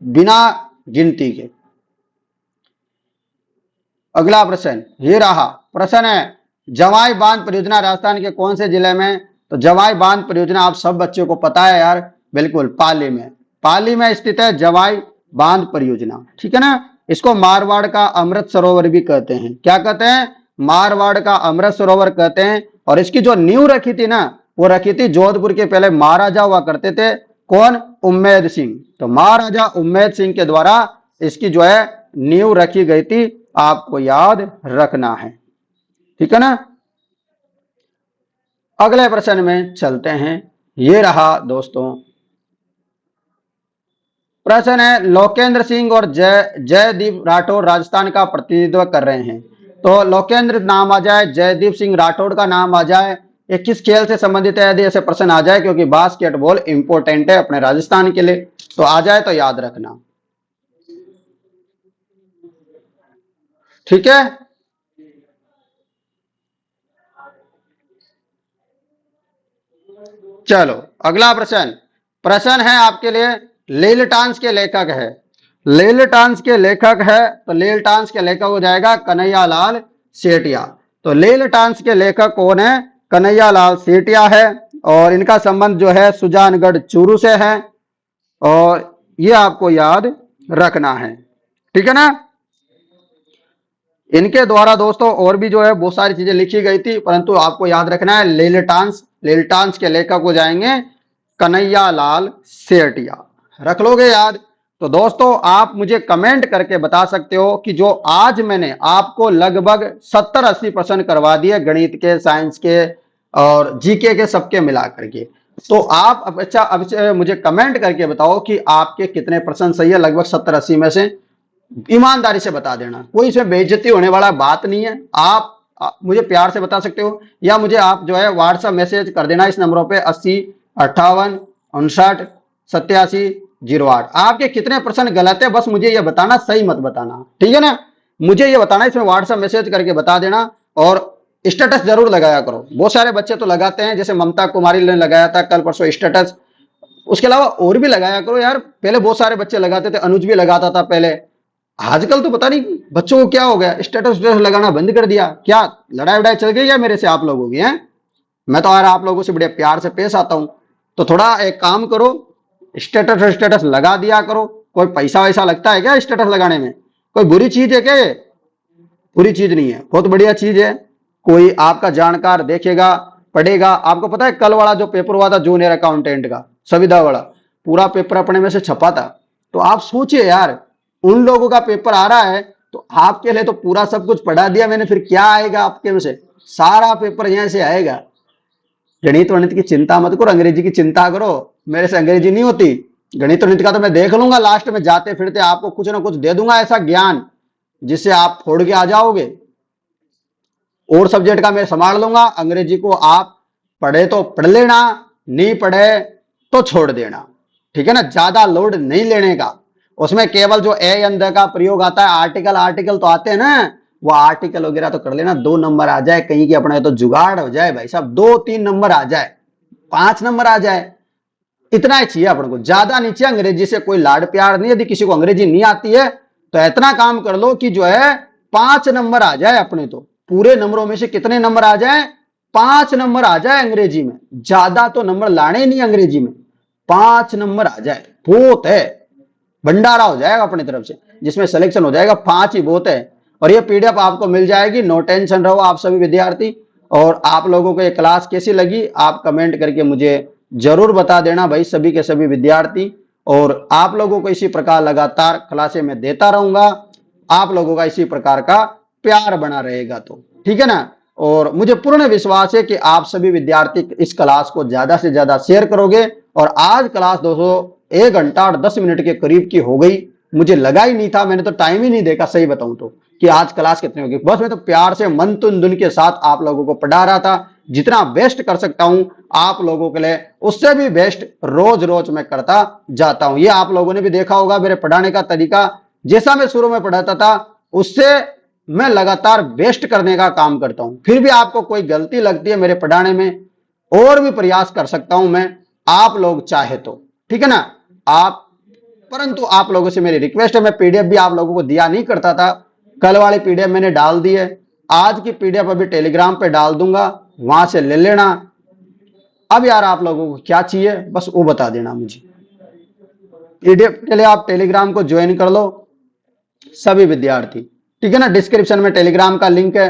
बिना गिनती के। अगला प्रश्न ये रहा, प्रश्न है जवाई बांध परियोजना राजस्थान के कौन से जिले में? तो जवाई बांध परियोजना आप सब बच्चों को पता है यार, बिल्कुल पाली में, पाली में स्थित है जवाई बांध परियोजना। ठीक है ना, इसको मारवाड़ का अमृत सरोवर भी कहते हैं। क्या कहते हैं? मारवाड़ का अमृत सरोवर कहते हैं। और इसकी जो नींव रखी थी ना, वो रखी थी जोधपुर के पहले महाराजा हुआ करते थे, कौन? उम्मेद सिंह। तो महाराजा उम्मेद सिंह के द्वारा इसकी जो है नींव रखी गई थी, आपको याद रखना है। ठीक है ना, अगले प्रश्न में चलते हैं। ये रहा दोस्तों, प्रश्न है, लोकेंद्र सिंह और जयदीप राठौर राजस्थान का प्रतिनिधित्व कर रहे हैं। तो लोकेंद्र नाम आ जाए, जयदीप सिंह राठौर का नाम आ जाए, ये किस खेल से संबंधित है यदि ऐसे प्रश्न आ जाए, क्योंकि बास्केटबॉल इंपॉर्टेंट है अपने राजस्थान के लिए, तो आ जाए तो याद रखना। ठीक है, चलो अगला प्रश्न। प्रश्न है आपके लिए, लीलटांस के लेखक है, लीलटांस के लेखक है, तो लीलटांस के लेखक हो जाएगा कन्हैया लाल सेठिया। तो लीलटांस के लेखक कौन है? कन्हैया लाल सेठिया है, और इनका संबंध जो है सुजानगढ़ चूरू से है, और ये आपको याद रखना है। ठीक है ना। इनके द्वारा दोस्तों और भी जो है बहुत सारी चीजें लिखी गई थी, परंतु आपको याद रखना है लीलटांस, लीलटांस के लेखक हो जाएंगे कन्हैया लाल सेठिया। रख लोगे याद। तो दोस्तों आप मुझे कमेंट करके बता सकते हो कि जो आज मैंने आपको लगभग 70-80% करवा दिए गणित के, साइंस के और जीके के, सबके मिला करके, तो आप अब मुझे कमेंट करके बताओ कि आपके कितने परसेंट सही है लगभग 70-80 में से। ईमानदारी से बता देना, कोई इसमें बेइज्जती होने वाला बात नहीं है। आप मुझे प्यार से बता सकते हो, या मुझे आप जो है व्हाट्सएप मैसेज कर देना इस नंबरों पे 80 58 59 87 08। आपके कितने परसेंट गलत है बस मुझे ये बताना, सही मत बताना, ठीक है ना। मुझे ये बताना, इसमें व्हाट्सएप मैसेज करके बता देना, और स्टेटस जरूर लगाया करो। बहुत सारे बच्चे तो लगाते हैं, जैसे ममता कुमारी ने लगाया था कल परसों स्टेटस, उसके अलावा और भी लगाया करो यार। पहले बहुत सारे बच्चे लगाते थे, अनुज भी लगाता था पहले, आजकल तो पता नहीं बच्चों को क्या हो गया, स्टेटस लगाना बंद कर दिया। क्या लड़ाई वड़ाई चल गई क्या मेरे से आप लोगों की? हैं, मैं तो यार आप लोगों से बड़े प्यार से पेश आता हूं, तो थोड़ा एक काम करो, स्टेटस स्टेटस लगा दिया करो। कोई पैसा वैसा लगता है क्या स्टेटस लगाने में? कोई बुरी चीज है क्या ये? बुरी चीज नहीं है, बहुत बढ़िया चीज है। कोई आपका जानकार देखेगा, पढ़ेगा। आपको पता है कल वाला जो पेपर हुआ था जूनियर अकाउंटेंट का, संविदा वाला, पूरा पेपर अपने में से छपा था। तो आप सोचिए यार, उन लोगों का पेपर आ रहा है, तो आपके लिए तो पूरा सब कुछ पढ़ा दिया मैंने, फिर क्या आएगा आपके में से? सारा पेपर यहां से आएगा। गणित वणित की चिंता मत करो, अंग्रेजी की चिंता करो, मेरे से अंग्रेजी नहीं होती। गणित वणित का तो मैं देख लूंगा, लास्ट में जाते फिरते आपको कुछ ना कुछ दे दूंगा ऐसा ज्ञान जिससे आप फोड़ के आ जाओगे। और सब्जेक्ट का मैं संभाल लूंगा, अंग्रेजी को आप पढ़े तो पढ़ लेना, नहीं पढ़े तो छोड़ देना, ठीक है ना। ज्यादा लोड नहीं लेने का। उसमें केवल जो ए अंदर का प्रयोग आता है, आर्टिकल आर्टिकल तो आते हैं ना, वो आर्टिकल वगैरह तो कर लेना। 2 नंबर आ जाए कहीं की अपने तो जुगाड़ हो जाए भाई साहब, 2-3 नंबर आ जाए, 5 नंबर आ जाए, इतना ही चाहिए अपन को, ज्यादा नीचे। अंग्रेजी से कोई लाड प्यार नहीं, यदि किसी को अंग्रेजी नहीं आती है तो इतना काम कर लो कि जो है 5 नंबर आ जाए अपने, तो पूरे नंबरों में से कितने नंबर आ जाए? 5 नंबर आ जाए अंग्रेजी में। ज्यादा तो नंबर लाने नहीं अंग्रेजी में, 5 नंबर आ जाए बहुत है, भंडारा हो जाएगा अपनी तरफ से, जिसमें सिलेक्शन हो जाएगा। 5 ही बहुत है। और ये पीडीएफ आपको मिल जाएगी, नो टेंशन रहो आप सभी विद्यार्थी। और आप लोगों को ये क्लास कैसी लगी आप कमेंट करके मुझे जरूर बता देना भाई, सभी के सभी विद्यार्थी। और आप लोगों को इसी प्रकार लगातार क्लासें मैं देता रहूंगा, आप लोगों का इसी प्रकार का प्यार बना रहेगा, तो ठीक है ना। और मुझे पूर्ण विश्वास है कि आप सभी विद्यार्थी इस क्लास को ज्यादा से ज्यादा शेयर करोगे। और आज क्लास दोस्तों 1 घंटा और 10 मिनट के करीब की हो गई, मुझे लगा ही नहीं था, मैंने तो टाइम ही नहीं देखा सही बताऊं तो, कि आज क्लास कितनी होगी। बस मैं तो प्यार से मन तुन धुन के साथ आप लोगों को पढ़ा रहा था, जितना बेस्ट कर सकता हूं आप लोगों के लिए, उससे भी बेस्ट रोज रोज मैं करता जाता हूं। ये आप लोगों ने भी देखा होगा मेरे पढ़ाने का तरीका, जैसा मैं शुरू में पढ़ाता था उससे मैं लगातार बेस्ट करने का काम करता हूं। फिर भी आपको कोई गलती लगती है मेरे पढ़ाने में, और भी प्रयास कर सकता हूं मैं, आप लोग चाहे तो, ठीक है ना। आप, परंतु आप लोगों से मेरी रिक्वेस्ट है, मैं पीडीएफ भी आप लोगों को दिया नहीं करता था, कल वाली पीडीएफ मैंने डाल दी है, आज की पीडीएफ अभी टेलीग्राम पे डाल दूंगा, वहां से ले लेना। अब यार आप लोगों को क्या चाहिए बस वो बता देना मुझे। पीडीएफ के लिए आप टेलीग्राम को ज्वाइन कर लो सभी विद्यार्थी, ठीक है ना। डिस्क्रिप्शन में टेलीग्राम का लिंक है,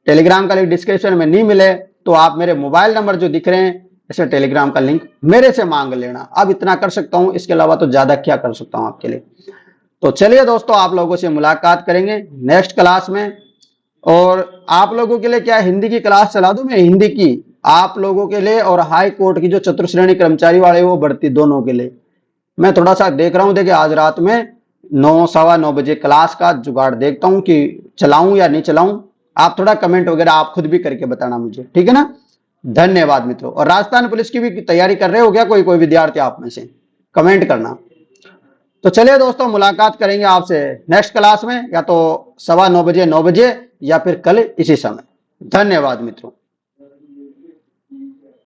टेलीग्राम का लिंक डिस्क्रिप्शन में नहीं मिले तो आप मेरे मोबाइल नंबर जो दिख रहे हैं इसमें टेलीग्राम का लिंक मेरे से मांग लेना। अब इतना कर सकता हूं, इसके अलावा तो ज्यादा क्या कर सकता हूं आपके लिए। तो चलिए दोस्तों, आप लोगों से मुलाकात करेंगे नेक्स्ट क्लास में। और आप लोगों के लिए क्या हिंदी की क्लास चला दूं मैं, हिंदी की आप लोगों के लिए, और हाई कोर्ट की जो चतुर्श्रेणी कर्मचारी वाले वो भर्ती दोनों के लिए, मैं थोड़ा सा देख रहा हूँ, देखिए आज रात में 9 सवा 9 बजे क्लास का जुगाड़ देखता हूँ कि चलाऊं या नहीं चलाऊं। आप थोड़ा कमेंट वगैरह आप खुद भी करके बताना मुझे, ठीक है ना। धन्यवाद मित्रों। और राजस्थान पुलिस की भी तैयारी कर रहे हो क्या कोई कोई विद्यार्थी आप में से, कमेंट करना। तो चलिए दोस्तों, मुलाकात करेंगे आपसे नेक्स्ट क्लास में, या तो 9:15 9 बजे या फिर कल इसी समय। धन्यवाद मित्रों।